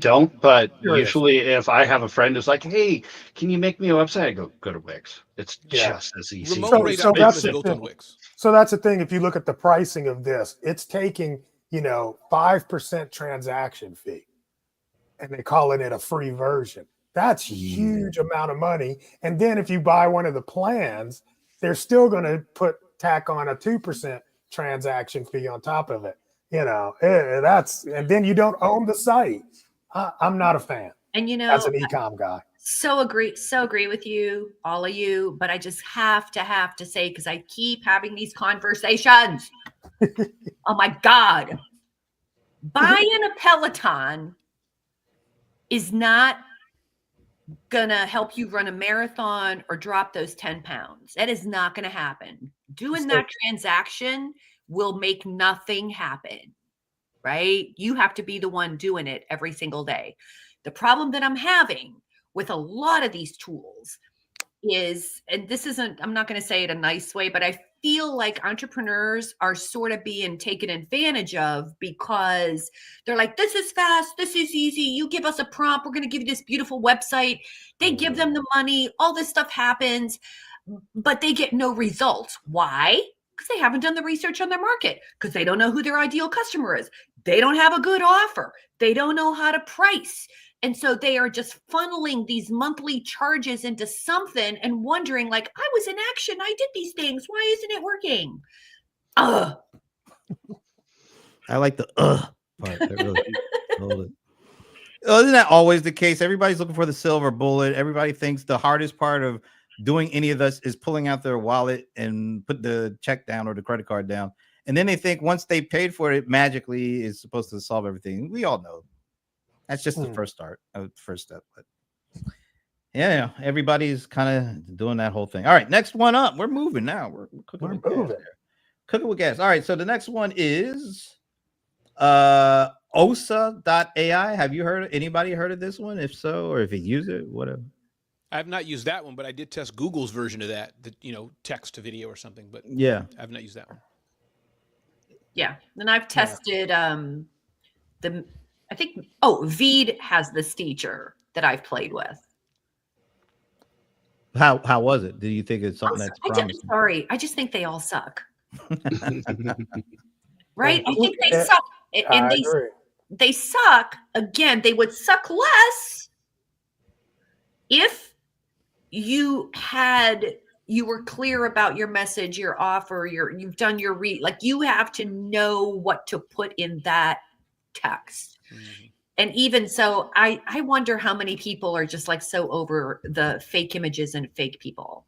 don't, but usually if I have a friend who's like, hey, can you make me a website? I go to Wix. It's just as easy. So that's built on Wix. So that's the thing. If you look at the pricing of this, it's taking 5% transaction fee, and they calling it a free version. That's huge amount of money. And then if you buy one of the plans, they're still going to tack on a 2% transaction fee on top of it. And then you don't own the site. I'm not a fan. And as an e-com guy. So agree with you, all of you, but I just have to say, because I keep having these conversations. Oh my God. Buying a Peloton is not gonna help you run a marathon or drop those 10 pounds. That is not gonna happen. Doing that transaction will make nothing happen. right? You have to be the one doing it every single day. The problem that I'm having with a lot of these tools is, and this isn't, I'm not going to say it a nice way, but I feel like entrepreneurs are sort of being taken advantage of because they're like, this is fast, this is easy. You give us a prompt, we're going to give you this beautiful website. They give them the money, all this stuff happens, but they get no results. Why? Because they haven't done the research on their market, because they don't know who their ideal customer is. They don't have a good offer. They don't know how to price. And so they are just funneling these monthly charges into something and wondering, like, I was in action. I did these things. Why isn't it working? Ugh. I like the part. That really sold it. Isn't that always the case? Everybody's looking for the silver bullet. Everybody thinks the hardest part of doing any of this is pulling out their wallet and put the check down or the credit card down. And then they think once they paid for it, magically is supposed to solve everything. We all know. That's just the first step. But yeah, everybody's kind of doing that whole thing. All right, next one up. We're moving now. We're cooking with gas here. Cooking with gas. All right, so the next one is osa.ai. Have you anybody heard of this one? If so, or if you use it, whatever. I have not used that one, but I did test Google's version of that, text to video or something, but yeah, I have not used that one. Yeah. And I've tested Veed has this feature that I've played with. How was it? Do you think it's something that's promising? Sorry, I just think they all suck. Right? I think they suck. And they suck. Again, they would suck less if you were clear about your message, your offer, you've done your you have to know what to put in that text. Mm-hmm. And even so, I wonder how many people are just like so over the fake images and fake people,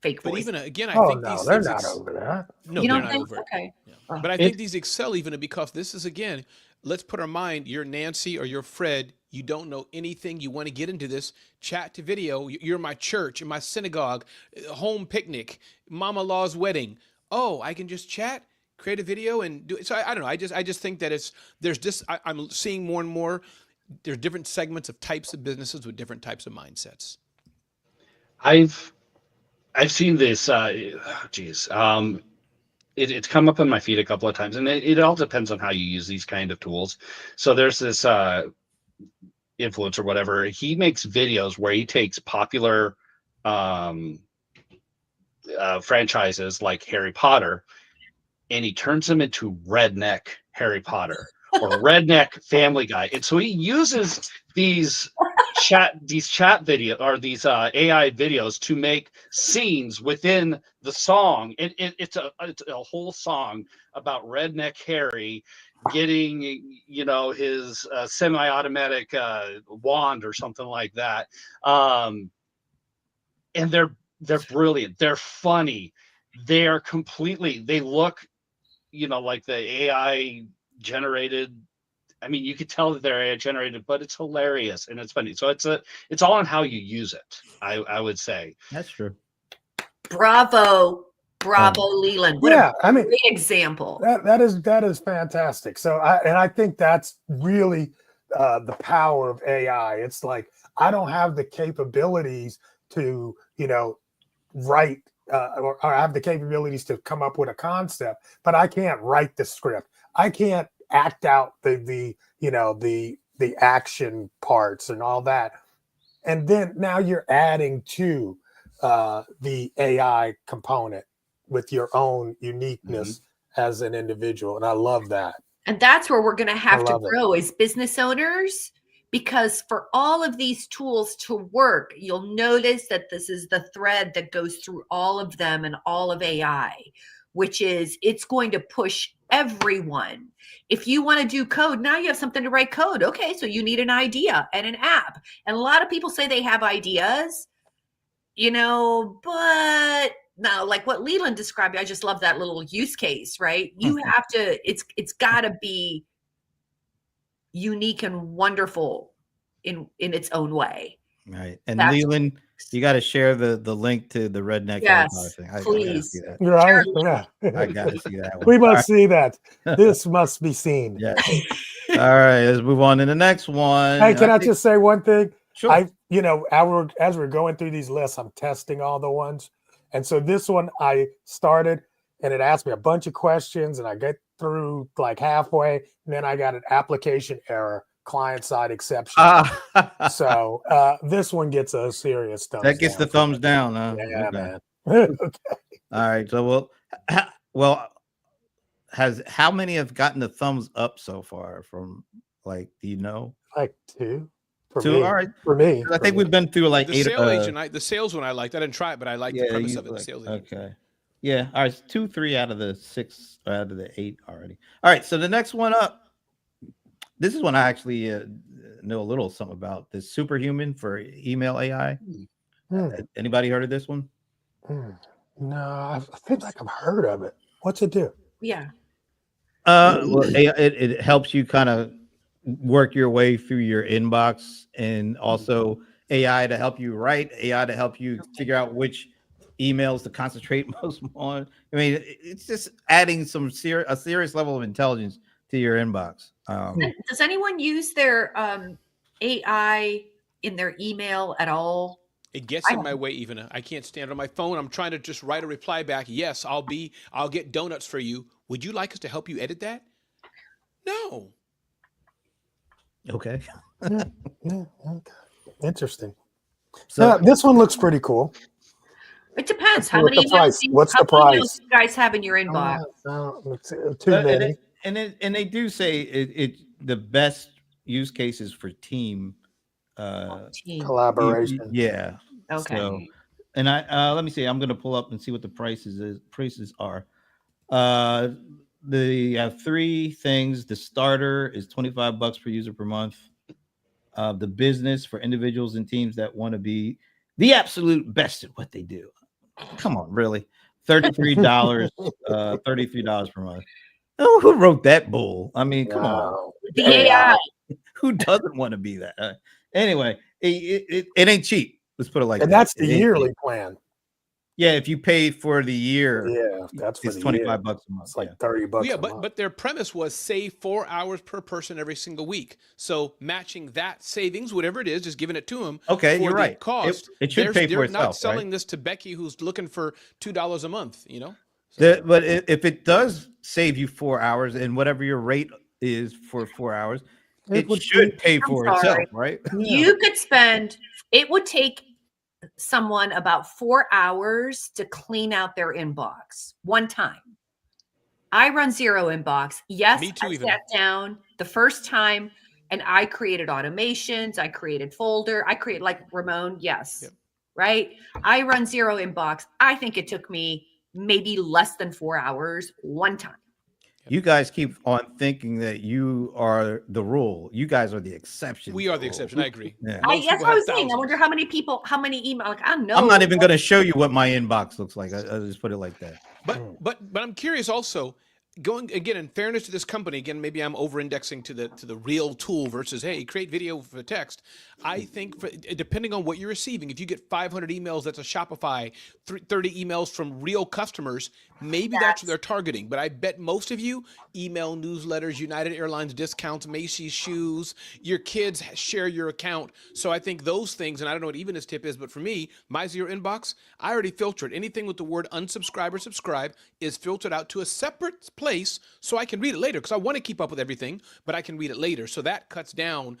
fake voice. But even again, I think they're not over that. No, they're not over it. Okay. Yeah. But I think these excel even because this is, again, let's put our mind, you're Nancy or you're Fred, you don't know anything, you want to get into this, chat to video, you're my church, in my synagogue, home picnic, mama law's wedding. Oh, I can just chat, create a video and do it. So I don't know. I just think that I'm seeing more and more, there's different segments of types of businesses with different types of mindsets. I've seen this, it's come up on my feed a couple of times, and it all depends on how you use these kind of tools. So there's this influencer or whatever. He makes videos where he takes popular franchises like Harry Potter, and he turns them into redneck Harry Potter or redneck Family Guy. And so he uses these chat video or these AI videos to make scenes within the song. It's a whole song about redneck Harry getting, his semi-automatic wand or something like that. And they're brilliant. They're funny. They look, like the AI generated. I mean, you could tell that they're AI generated, but it's hilarious and it's funny. So it's all on how you use it. I would say that's true. Bravo, Leland. What a great example. That is fantastic. So I think that's really the power of AI. It's like I don't have the capabilities to write or have the capabilities to come up with a concept, but I can't write the script. I can't act out the action parts and all that. And then now you're adding to the AI component with your own uniqueness as an individual. And I love that. And that's where we're going to have to grow as business owners, because for all of these tools to work, you'll notice that this is the thread that goes through all of them and all of AI, which is it's going to push everyone. If you want to do code, now you have something to write code. Okay, so you need an idea and an app. And a lot of people say they have ideas, but no, like what Leland described, I just love that little use case, right? You have to, it's got to be unique and wonderful in its own way. Right. And Leland, You got to share the link to the redneck Yes, avatar thing. I gotta please. see that. Right? Sure. Yeah. I got to see that one. We All must see that. This must be seen. right. Yes. All right. Let's move on to the next one. Hey, And can I think- just say one thing? Sure. As we're going through these lists, I'm testing all the ones. And so this one I started and it asked me a bunch of questions and I get through like halfway and then I got an application error, client side exception. So this one gets a serious thumbs that gets down the thumbs down. Huh? Yeah, Okay. man. Okay. All right. So how many have gotten the thumbs up so far from do you know? Like two. For Two. me. All right. For me. I think we've been through like The 8. the sales one I liked. I didn't try it, but I liked the premise of it. The sales agent. Okay. Yeah. All right. 2, 3 out of the 6 out of the 8 already. All right. So the next one up. This is one I actually know a little something about. This Superhuman for email AI. Anybody heard of this one? No, I feel like I've heard of it. What's it do? Yeah. Well, it helps you kind of work your way through your inbox, and also AI to help you write, AI to help you figure out which emails to concentrate most on. I mean, it's just adding a serious level of intelligence to your inbox. Does anyone use their AI in their email at all? It gets in my way even. I can't stand it on my phone. I'm trying to just write a reply back. Yes, I'll get donuts for you. Would you like us to help you edit that? No. Okay. Yeah, okay. Interesting. So This one looks pretty cool. It depends. How What's many the price? What's the how many emails price? do you guys have in your inbox? Too many. and they do say it the best use cases for team Team. Collaboration. Yeah. Okay. So, and I let me see. I'm gonna pull up and see what the prices are. They have 3 things. The starter is $25 per user per month. The business for individuals and teams that want to be the absolute best at what they do. Come on, really? $33, $33 per month. Oh, who wrote that bull? I mean, come on. The AI. Who doesn't want to be that? Anyway, it ain't cheap. Let's put it like And that. that's the It ain't yearly cheap. plan. Yeah, if you pay for the year, Yeah, that's for it's the $25 year. a month. It's like yeah. $30 Yeah, a month. but their premise was save 4 hours per person every single week. So matching that savings, whatever it is, just giving it to them. Okay, for you're the right. Cost. It should pay for They're itself, not selling right? this to Becky, who's looking for $2 a month. You know. So, But if it does save you 4 hours and whatever your rate is for 4 hours, it would should be- pay for itself, sorry. right? You could spend, it would take someone about 4 hours to clean out their inbox one time. I run zero inbox. Yes, Me too, I even. sat down the first time and I created automations. I created folder. I create like Ramon. Yes. Yep. Right. I run zero inbox. I think it took me maybe less than 4 hours one time. You guys keep on thinking that you are the rule. You guys are the exception. we to are the rule. exception. I agree. Yeah. Most That's people what I have was saying. I wonder thousands. how many email, like, I don't know. I'm not even going to show you what my inbox looks like. I'll just put it like that. But I'm curious also, going again, in fairness to this company, again, maybe I'm over-indexing to the real tool versus, hey, create video for text. I think depending on what you're receiving, if you get 500 emails, that's a Shopify, 30 emails from real customers, maybe that's what they're targeting. But I bet most of you, email newsletters, United Airlines discounts, Macy's shoes, your kids share your account. So I think those things, and I don't know what even this tip is, but for me, my zero inbox, I already filtered. Anything with the word unsubscribe or subscribe is filtered out to a separate place so I can read it later, because I want to keep up with everything, but I can read it later. So that cuts down.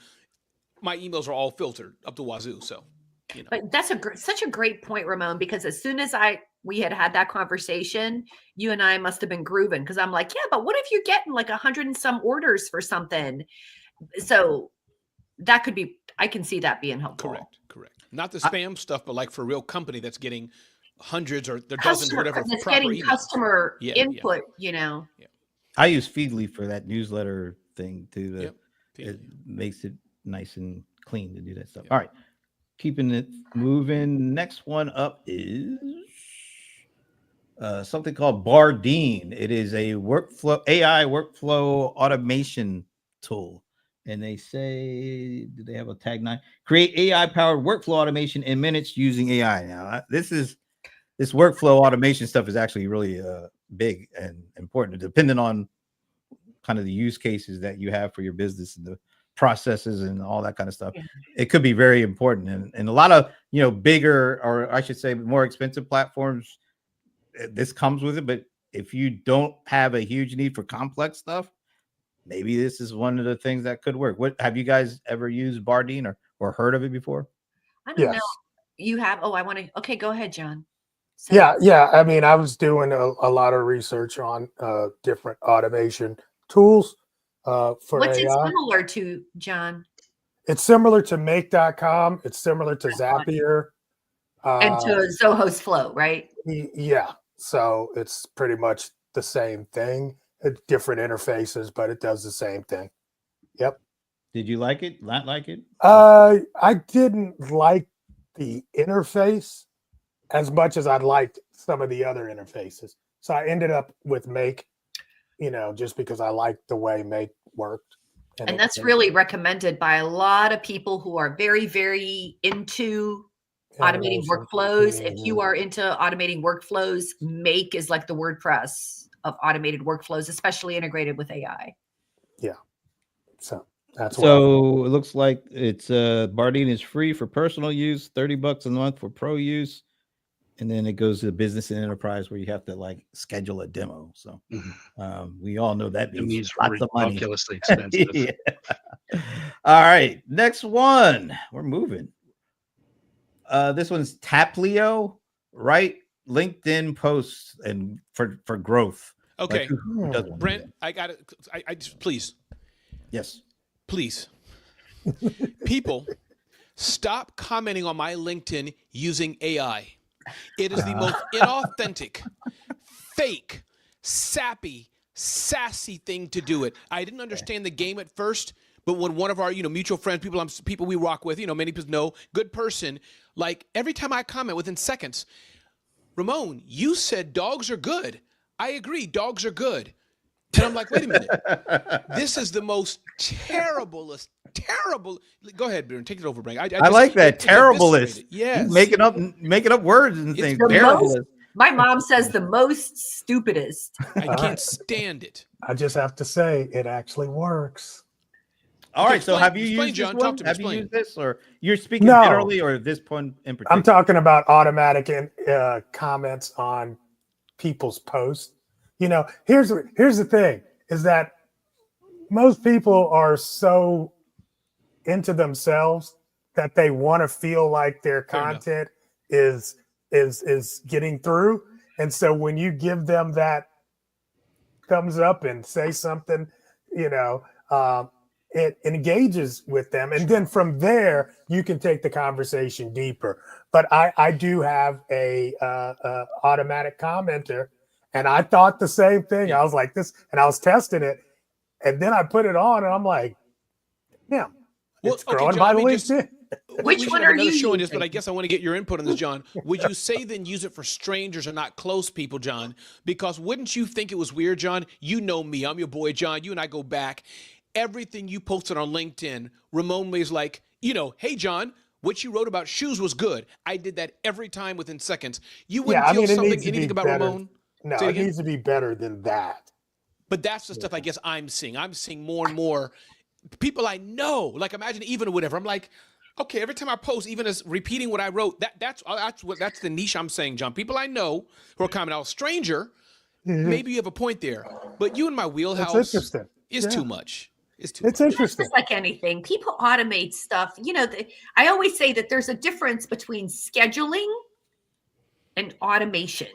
My emails are all filtered up to wazoo. So, you know. But that's such a great point, Ramon, because as soon as we had that conversation, you and I must have been grooving, because I'm like, yeah, but what if you're getting like 100 and some orders for something? So that could be, I can see that being helpful. Correct. Not the spam stuff, but like for a real company that's getting hundreds or dozens or whatever That's proper getting emails. customer Yeah. input, you know. I use Feedly for that newsletter thing too. Yep. It makes it nice and clean to do that stuff. All right. Keeping it moving. Next one up is something called Bardeen. It is a AI workflow automation tool. And they say, do they have a tagline? Create AI-powered workflow automation in minutes using AI. Now, this workflow automation stuff is actually really big and important, depending on kind of the use cases that you have for your business and the processes and all that kind of stuff. Yeah. It could be very important. And a lot of, bigger, or I should say more expensive platforms, this comes with it. But if you don't have a huge need for complex stuff, maybe this is one of the things that could work. What have you guys ever used Bardeen or heard of it before? I don't know. Yes. You have? Oh, I want to. Okay, go ahead, John. Say Yeah, it. yeah. I mean, I was doing a lot of research on different automation tools for What's it AI. similar to, John? It's similar to Make.com. It's similar to Zapier. And to Zoho's Flow, right? Yeah. So it's pretty much the same thing. It's different interfaces, but it does the same thing. Yep. Did you like it? Not like it? I didn't like the interface as much as I liked some of the other interfaces. So I ended up with Make, just because I liked the way Make worked. And that's really recommended by a lot of people who are very, very into automating workflows. If you are into automating workflows, Make is like the WordPress of automated workflows, especially integrated with AI. Yeah. So that's so it looks like it's Bardeen is free for personal use, $30 a month for pro use. And then it goes to the business and enterprise where you have to schedule a demo. So we all know that means lots of money. Ridiculously expensive. Yeah. All right. Next one. We're moving. This one's Taplio, right? LinkedIn posts and for growth. Okay. Who does one? Brent, I got it. I just, please. Yes. Please. People, stop commenting on my LinkedIn using AI. It is the most inauthentic, fake, sappy, sassy thing to do it. I didn't understand the game at first, but when one of our, mutual friends, people we rock with, many people know, good person, every time I comment within seconds, Ramon, you said dogs are good. I agree, dogs are good. And I'm like, wait a minute. This is the most terrible. Go ahead, Bjorn. Take it over, Brent. I like that. Terriblest. Yes. Making up words and things. Terriblest. My mom says the most stupidest. I can't stand it. I just have to say it actually works. All right. So have you used John, this one? talk to me, Have you explain. used this, or you're speaking generally, or this one in particular? I'm talking about automatic comments on people's posts. Here's the thing: is that most people are so into themselves that they want to feel like their content is getting through, and so when you give them that thumbs up and say something, it engages with them, and then from there you can take the conversation deeper. But I do have a automatic commenter, and I thought the same thing. I was like this, and I was testing it, and then I put it on, and I'm like, yeah, it's growing by LinkedIn. Which one are you showing using? this, but I guess I want to get your input on this, John. Would you say then use it for strangers or not close people, John? Because wouldn't you think it was weird, John? You know me. I'm your boy, John. You and I go back. Everything you posted on LinkedIn, Ramon was like, hey, John, what you wrote about shoes was good. I did that every time within seconds. You wouldn't feel anything about better. Ramon? No, it needs to be better than that. But that's the stuff I guess I'm seeing. I'm seeing more and more people I know. Like imagine even or whatever. I'm like, okay, every time I post, even as repeating what I wrote, that's the niche I'm saying, John. People I know who are commenting out. Stranger, maybe you have a point there. But you in my wheelhouse is too much. It's interesting. It's like anything. People automate stuff. I always say that there's a difference between scheduling and automation,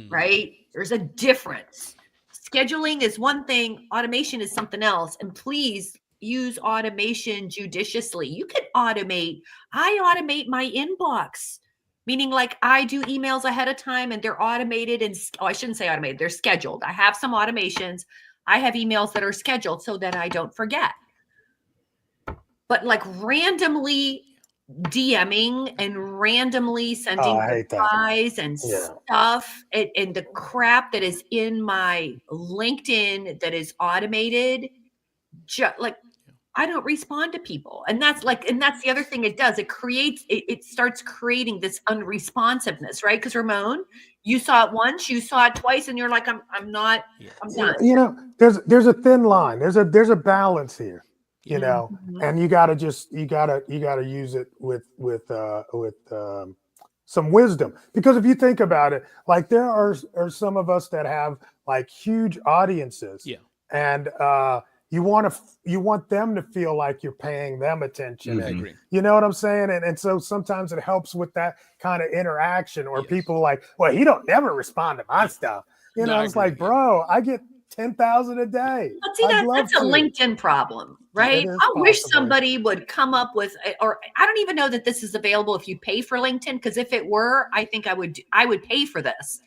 right? There's a difference. Scheduling is one thing. Automation is something else. And please use automation judiciously. You can automate. I automate my inbox, meaning I do emails ahead of time and they're automated. And I shouldn't say automated. They're scheduled. I have some automations. I have emails that are scheduled so that I don't forget. But randomly DMing and randomly sending replies and stuff and the crap that is in my LinkedIn that is automated, I don't respond to people. And that's the other thing it does. It starts creating this unresponsiveness, right? Because Ramon, you saw it once, you saw it twice, and you're like, I'm done. There's a thin line. There's a balance here, and you gotta use it with some wisdom. Because if you think about it, like there are some of us that have like huge audiences, and you want them to feel like you're paying them attention. I agree. You know what I'm saying? And so sometimes it helps with that kind of interaction, or people are like, well, he don't never respond to my stuff. It's like, bro, I get 10,000 a day. But see, that's a LinkedIn problem, right? I wish somebody would come up with, or I don't even know that this is available if you pay for LinkedIn, because if it were, I think I would pay for this.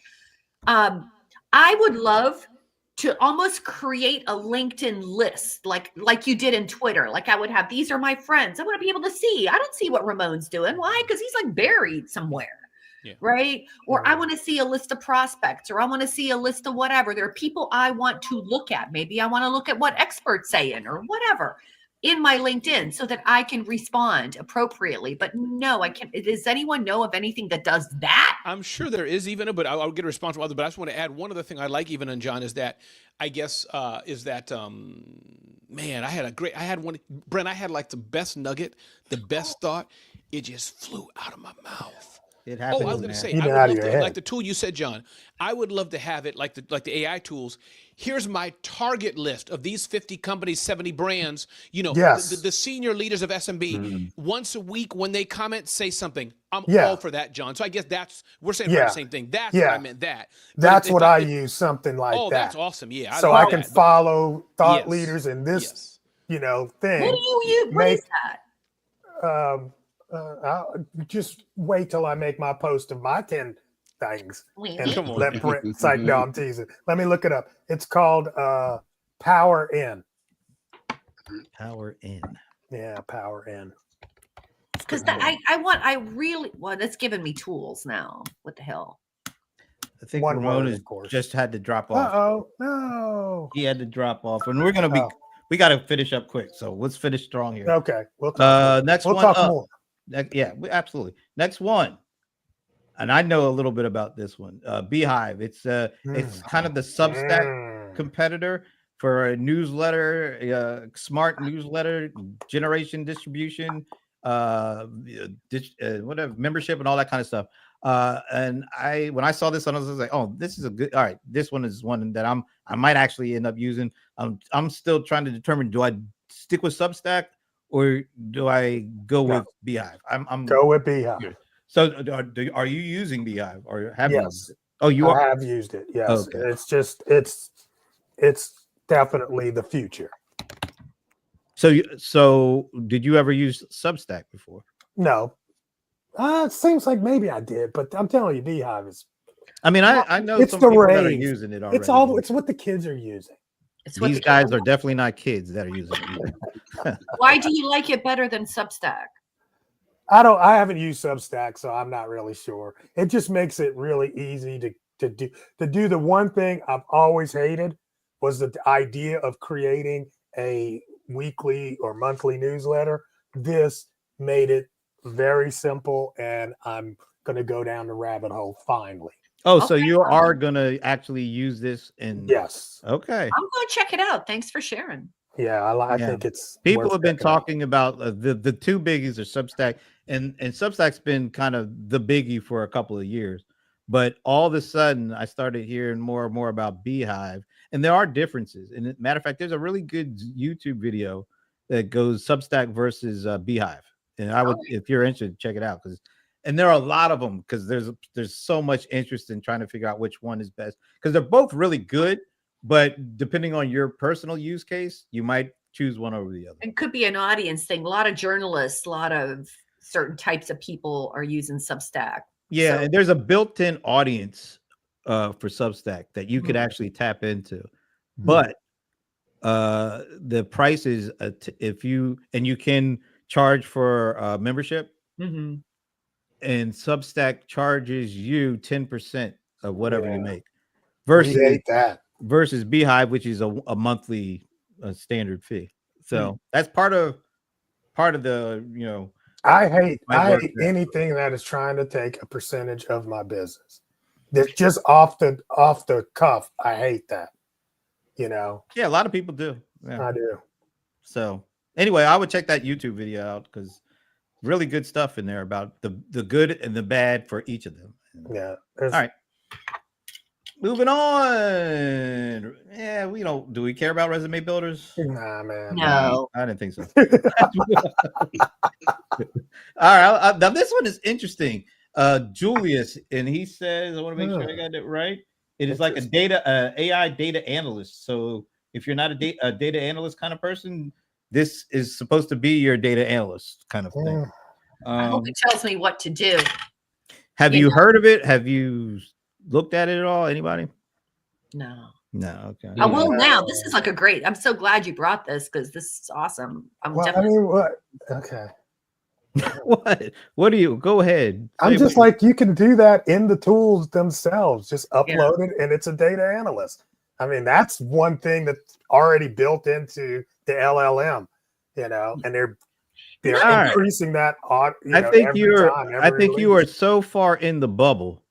I would love to almost create a LinkedIn list, like you did in Twitter. Like I would have, these are my friends. I want to be able to see. I don't see what Ramon's doing. Why? Because he's like buried somewhere. Yeah. Right. Or I want to see a list of prospects, or I want to see a list of whatever. There are people I want to look at. Maybe I want to look at what experts saying or whatever in my LinkedIn so that I can respond appropriately. But no, I can't. Does anyone know of anything that does that? I'm sure there is even, but I'll get a response from others. But I just want to add one other thing I like even on John is that I guess man, I had one, Brent, I had like the best nugget, the best thought. It just flew out of my mouth. It happens. I was going to say, I would love to, like the tool you said, John, I would love to have it like the AI tools. Here's my target list of these 50 companies, 70 brands, the senior leaders of SMB. Once a week when they comment, say something. I'm all for that, John. So I guess we're saying the same thing. That's what I meant that. That's what I use, something like that. Oh, that's awesome. Yeah. So I can follow thought leaders in this, thing. What do you use? What is that? I'll just wait till I make my post of my 10 things and let Brent. It's like, no, I'm teasing. Let me look it up. It's called Power In. Power In. Yeah, Power In. Because that's giving me tools now. What the hell? I think Ramon just had to drop off. Oh no, he had to drop off, and we're gonna we got to finish up quick. So let's finish strong here. Okay, we'll talk. We'll talk more. Absolutely. Next one, and I know a little bit about this one. Beehive. It's kind of the Substack competitor for a newsletter, smart newsletter generation, distribution, whatever, membership, and all that kind of stuff. And when I saw this one, I was like, oh, this is a good. All right, this one is one that I might actually end up using. I'm still trying to determine, do I stick with Substack or do I go with Beehive? I'm go with Beehive. So are you using Beehive or have you used it? Oh, I have used it. Yes. Okay. It's just it's definitely the future. So did you ever use Substack before? No. It seems like maybe I did, but I'm telling you, Beehive is. I mean, I know it's some the people rage. that are using it already. It's what the kids are using. These guys are definitely not kids that are using it. Why do you like it better than Substack? I haven't used Substack, so I'm not really sure. It just makes it really easy to do the one thing I've always hated was the idea of creating a weekly or monthly newsletter. This made it very simple, and I'm going to go down the rabbit hole finally. Oh, so you are going to actually use this? Yes. Okay. I'm going to check it out. Thanks for sharing. Yeah, I think it's. People have been talking about the two biggies are Substack, and Substack's been kind of the biggie for a couple of years. But all of a sudden, I started hearing more and more about Beehive, and there are differences. And matter of fact, there's a really good YouTube video that goes Substack versus Beehive, and I would, if you're interested, check it out and there are a lot of them because there's so much interest in trying to figure out which one is best because they're both really good, but depending on your personal use case, you might choose one over the other. It could be an audience thing. A lot of journalists, a lot of certain types of people are using Substack. Yeah, and there's a built-in audience for Substack that you could actually tap into, but the price is you can charge for membership. Mm-hmm. And Substack charges you 10% of whatever you make versus Beehive, which is a monthly standard fee. So that's part of the, you know, I hate my work there. anything that is trying to take a percentage of my business. That's just off the cuff. I hate that. You know, Yeah, a lot of people do. Yeah. I do. So anyway, I would check that YouTube video out because really good stuff in there about the good and the bad for each of them. Yeah. All right. Moving on. Yeah, we don't. Do we care about resume builders? Nah, man. No. I didn't think so. All right. Now this one is interesting. Julius, and he says, I want to make sure I got it right. It is like a AI data analyst. So if you're not a data analyst kind of person, this is supposed to be your data analyst kind of thing. I hope it tells me what to do. Have you heard of it? Have you looked at it at all? Anybody? No. No. Okay. I will now. This is like a great. I'm so glad you brought this because this is awesome. Well, I mean, what? Okay. What do you go ahead? I'm just like, you can do that in the tools themselves. Just upload it, and it's a data analyst. I mean, that's one thing that's already built into the LLM, you know, and they're increasing that. I think you are so far in the bubble.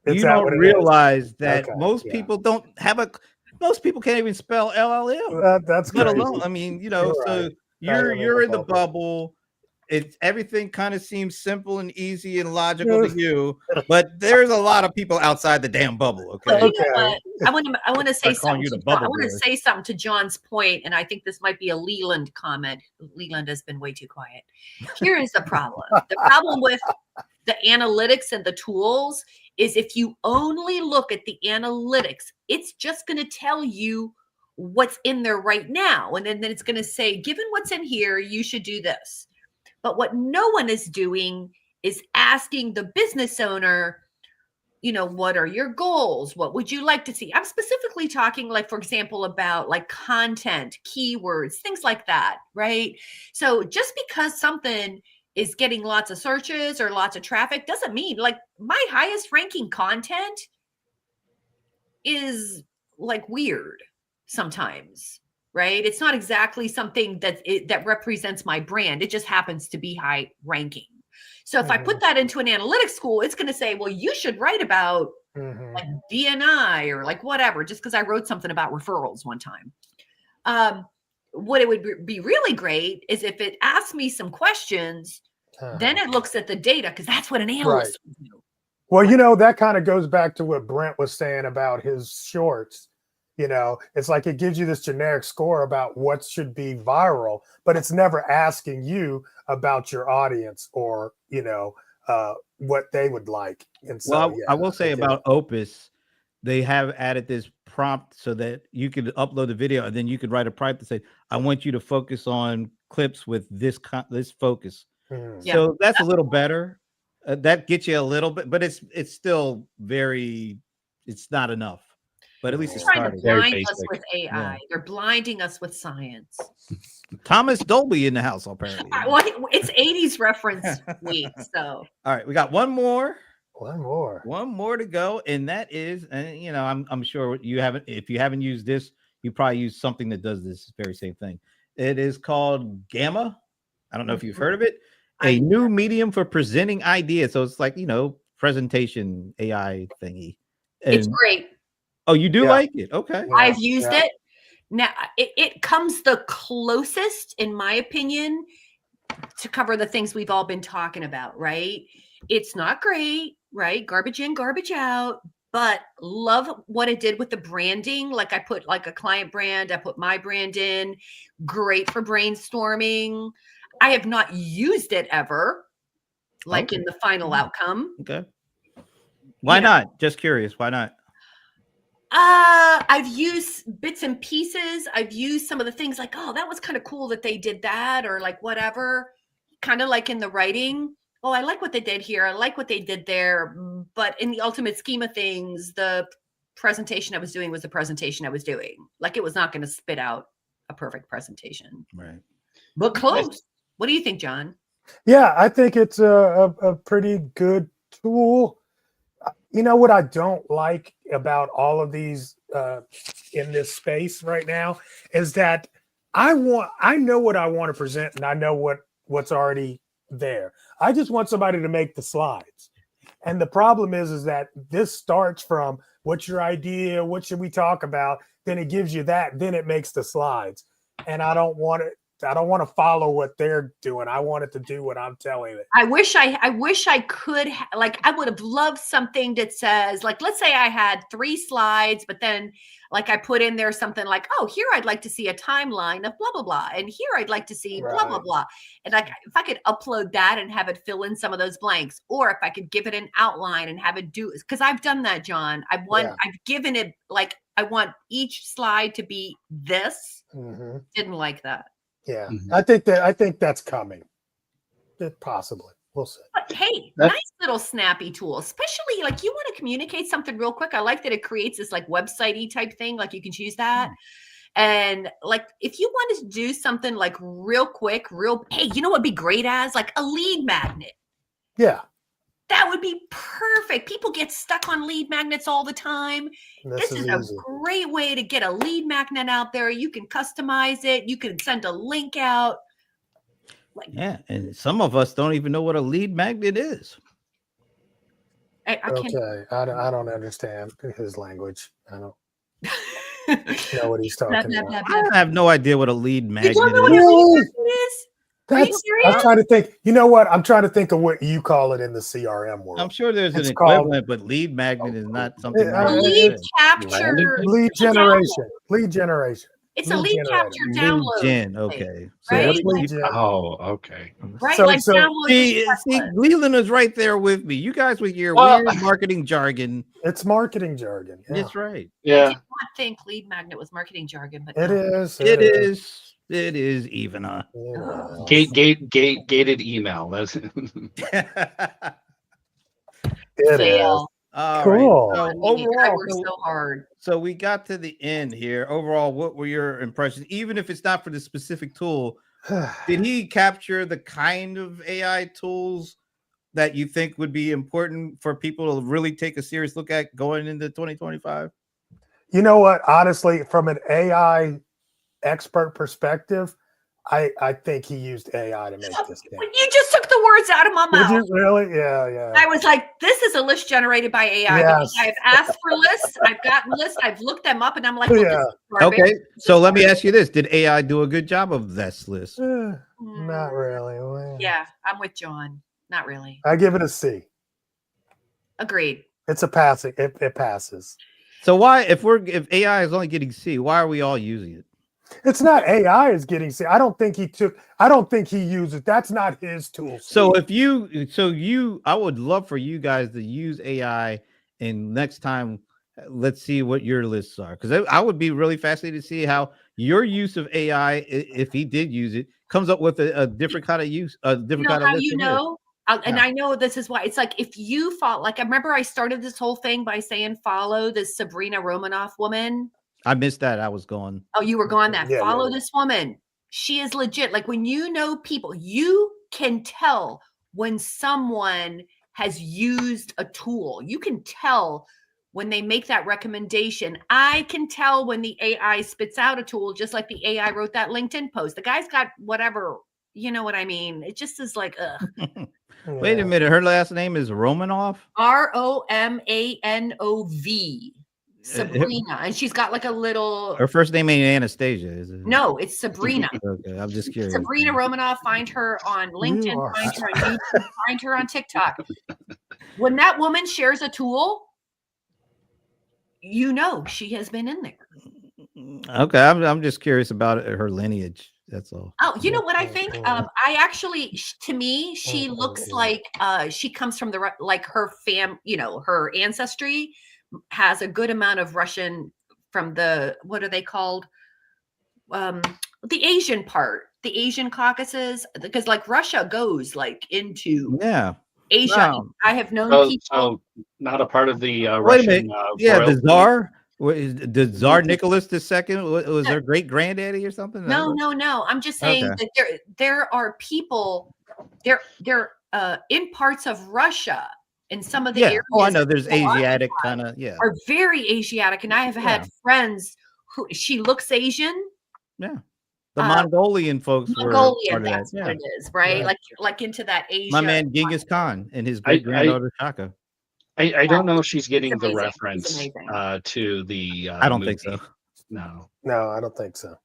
You don't realize that most people don't have most people can't even spell LLM. That's let crazy. alone. I mean, you know, so you're in the bubble. It's everything kind of seems simple and easy and logical to you, but there's a lot of people outside the damn bubble. Okay. Well, you know what? I want to say something. I want to boy. say something to John's point, and I think this might be a Leland comment. Leland has been way too quiet. Here is the problem. The problem with the analytics and the tools is if you only look at the analytics, it's just going to tell you what's in there right now, and then it's going to say, given what's in here, you should do this. But what no one is doing is asking the business owner, you know, what are your goals? What would you like to see? I'm specifically talking, like, for example, about like content, keywords, things like that, right? So just because something is getting lots of searches or lots of traffic doesn't mean, like, my highest ranking content is like weird sometimes. Right? It's not exactly something that represents my brand. It just happens to be high ranking. So if I put that into an analytics tool, it's going to say, well, you should write about like DNI or like whatever, just because I wrote something about referrals one time. What it would be really great is if it asks me some questions, then it looks at the data, because that's what an analyst would do. Well, you know, that kind of goes back to what Brent was saying about his shorts. You know, it's like it gives you this generic score about what should be viral, but it's never asking you about your audience or, you know, what they would like. And so, I will say about Opus, they have added this prompt so that you could upload the video and then you could write a prompt to say, I want you to focus on clips with this focus. So that's a little better. That gets you a little bit, but it's still it's not enough. But at least it's trying to blind us with AI. Yeah. They're blinding us with science. Thomas Dolby in the house, apparently. Well, it's 80s reference week. So all right, we got one more to go, and that is, and you know, I'm sure you haven't. If you haven't used this, you probably use something that does this very same thing. It is called Gamma. I don't know if you've heard of it. A new medium for presenting ideas. So it's like, you know, presentation AI thingy. And it's great. Oh, you do like it? Okay. I've used it. Now, it comes the closest, in my opinion, to cover the things we've all been talking about, right? It's not great, right? Garbage in, garbage out, but love what it did with the branding. Like I put like a client brand, I put my brand in. Great for brainstorming. I have not used it ever, like in the final outcome. Okay. Why not? Just curious. Why not? I've used bits and pieces. I've used some of the things like, oh, that was kind of cool that they did that, or like whatever, kind of like in the writing. Oh, I like what they did here. I like what they did there. But in the ultimate scheme of things, the presentation I was doing was the presentation I was doing. Like it was not going to spit out a perfect presentation. Right. But close. What do you think, John? Yeah, I think it's a pretty good tool. You know what I don't like about all of these in this space right now is that I know what I want to present, and I know what's already there. I just want somebody to make the slides. And the problem is that this starts from what's your idea? What should we talk about? Then it gives you that. Then it makes the slides. And I don't want it. I don't want to follow what they're doing. I want it to do what I'm telling it. I wish I could like, I would have loved something that says, like, let's say I had 3 slides, but then like I put in there something like, oh, here I'd like to see a timeline of blah blah blah, and here I'd like to see blah blah Right. blah, and like if I could upload that and have it fill in some of those blanks, or if I could give it an outline and have it do, because I've done that, John. I've given it, like, I want each slide to be this. Mm-hmm. Didn't like that. Yeah, Mhm. I think that's coming. Possibly, we'll see. But hey, That- nice little snappy tool, especially like you want to communicate something real quick. I like that it creates this like website-y type thing. Like you can choose that. And like if you wanted to do something like real quick, hey, you know what'd be great as? Like a lead magnet. Yeah, That would be perfect. People get stuck on lead magnets all the time. This is a easy. great way to get a lead magnet out there. You can customize it. You can send a link out. Yeah, and some of us don't even know what a lead magnet is. I can't. Okay, I don't understand his language. I don't know what he's talking about. I have no idea what a lead You magnet don't know what is. a lead Really? magnet is? Are you serious? I'm trying to think. You know what? I'm trying to think of what you call it in the CRM world. I'm sure there's It's an called- equivalent, but lead magnet is not something. Yeah, I A it- lead understand. capture. Lead generation. Lead generation. It's a lead lead generator. capture Lead download. gen, thing, okay. Right? What's lead gen? Oh, okay. Right? So- like so- download See, this template. Leland is right there with me. You guys with your Well- weird marketing jargon. It's marketing jargon. Yeah. That's right. I Yeah. did not think lead magnet was marketing jargon, but It no. is. It is. It is even. Gated email. That's It is. Fail. All Cool. right. So I overall, worked so hard. so we got to the end here. Overall, what were your impressions? Even if it's not for the specific tool, did he capture the kind of AI tools that you think would be important for people to really take a serious look at going into 2025? You know what? Honestly, from an AI expert perspective, I think he used AI to make this thing. You just took the words out of my Did mouth. you really? Yeah. I was like, this is a list generated by AI. Because Yes. I've asked for lists. I've gotten lists. I've looked them up, and I'm like, well, this Yeah. is garbage. Okay. So let me ask you this. Did AI do a good job of this list? Not really. Well, Yeah, I'm with John. Not really. I give it a C. Agreed. It's a passing. It passes. So why, if AI is only getting C, why are we all using it? It's not AI is getting C. I don't think he used it. That's not his tool. So I would love for you guys to use AI, and next time, let's see what your lists are, because I would be really fascinated to see how your use of AI, if he did use it, comes up with a different kind of use, a different kind of How list. you than his. know? And I know this is why it's like if you follow, like I remember I started this whole thing by saying follow this Sabrina Romanoff woman. I missed that. I was going. Oh, you were gone that. Yeah, Follow yeah. this woman. She is legit. Like when you know people, you can tell when someone has used a tool. You can tell when they make that recommendation. I can tell when the AI spits out a tool, just like the AI wrote that LinkedIn post. The guy's got whatever, you know what I mean? It just is like, ugh. Wait a minute. Her last name is Romanoff. Romanov. Sabrina. And she's got like a little. Her first name ain't Anastasia, is it? No, it's Sabrina. Okay, I'm just curious. Sabrina Romanoff. Find her on LinkedIn. are- Find her on YouTube. Find her on TikTok. When that woman shares a tool, you know she has been in there. Okay, I'm just curious about her lineage. That's all. Oh, you know what I think? I actually, to me, she looks like she comes from like her her ancestry has a good amount of Russian from the, what are they called? The Asian part, the Asian Caucasus, because like Russia goes like into Yeah. Asia. Wow. I have known people. So not a part of the Wait a Russian. minute. Yeah, the royalty? Czar. The Czar Nicholas II was her great granddaddy or something? No. I'm just saying Okay. that there are people they're in parts of Russia in some of the areas. Oh, I know. There's that are Asiatic kind of. Yeah. are very Asiatic, and I have had friends who she looks Asian. Yeah. The Mongolian folks were Mongolian, part of that. that's what Yeah. it is, right? Right. Like into that Asia. My man Genghis Khan and his great granddaughter Shaka. I don't know if she's getting the amazing. It's reference amazing. to the I don't movie. think so. No. No, I don't think so.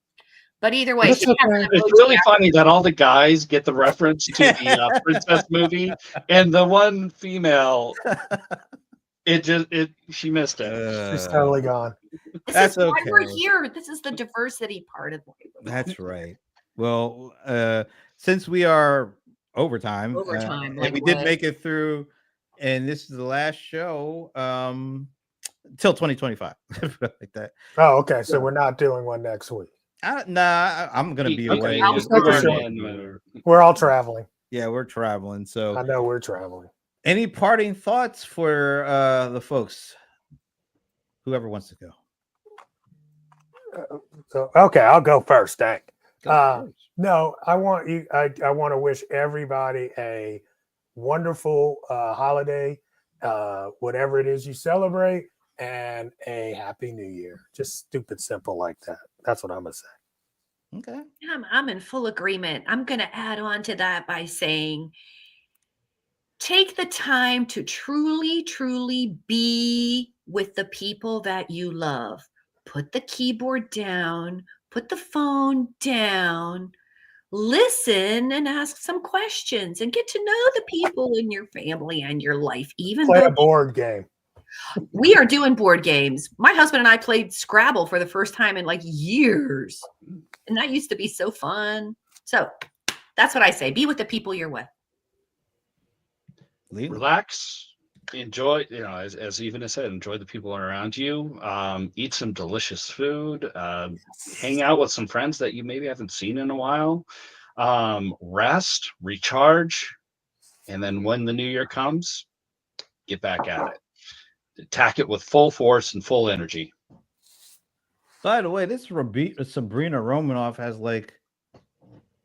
But either way, That's she has okay. an It's emoji really after- funny that all the guys get the reference to the princess movie, and the one female, she missed it. She's totally gone. This That's is why we're okay. here. This is the diversity part of life. That's right. Well, since we are overtime, Overtime, and like we did what? make it through, and this is the last show till 2025, like that. Oh, okay. So we're not doing one next week. Nah, I'm gonna be Okay, away. I'll and still we're sure. in, We're all traveling. Yeah, we're traveling. So, I know we're traveling. any parting thoughts for the folks? Whoever wants to go. So okay, I'll go first. Thank. Go first. No, I want you. I want to wish everybody a wonderful holiday, whatever it is you celebrate, and a happy New Year. Just stupid simple like that. That's what I'm gonna say. Okay. I'm in full agreement. I'm going to add on to that by saying, take the time to truly, truly be with the people that you love. Put the keyboard down, put the phone down, listen and ask some questions and get to know the people in your family and your life, even Play though a board game. we are doing board games. My husband and I played Scrabble for the first time in like years. And that used to be so fun. So that's what I say. Be with the people you're with. relax, enjoy. As even I said, enjoy the people around you. Eat some delicious food. Hang out with some friends that you maybe haven't seen in a while. Rest, recharge, and then when the new year comes, get back at it. Attack it with full force and full energy. By the way, this Sabrina Romanoff has like,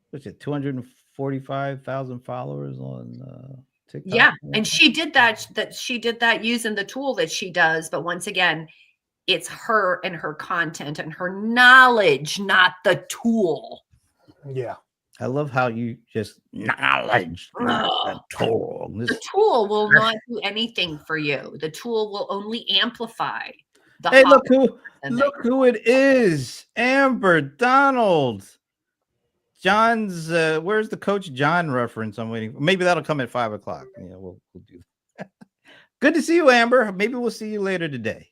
what's it, 245,000 followers on TikTok. Yeah. And she did that using the tool that she does. But once again, it's her and her content and her knowledge, not the tool. Yeah. I love how you just knowledge the tool. The tool will not do anything for you. The tool will only amplify the Hey, hot look who it is. Amber Donald. John's where's the Coach John reference? I'm waiting. Maybe that'll come at 5:00. Yeah, we'll do that. Good to see you, Amber. Maybe we'll see you later today.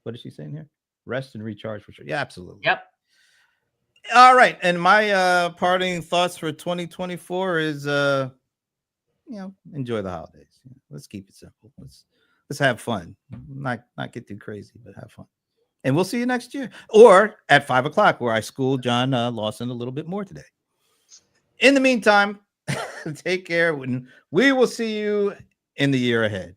What is she saying here? Rest and recharge for sure. Yeah, absolutely. Yep. All right. And my parting thoughts for 2024 is enjoy the holidays. Let's keep it simple. Let's have fun. Not get too crazy, but have fun. And we'll see you next year. Or at 5:00, where I schooled John Lawson a little bit more today. In the meantime, take care. We will see you in the year ahead.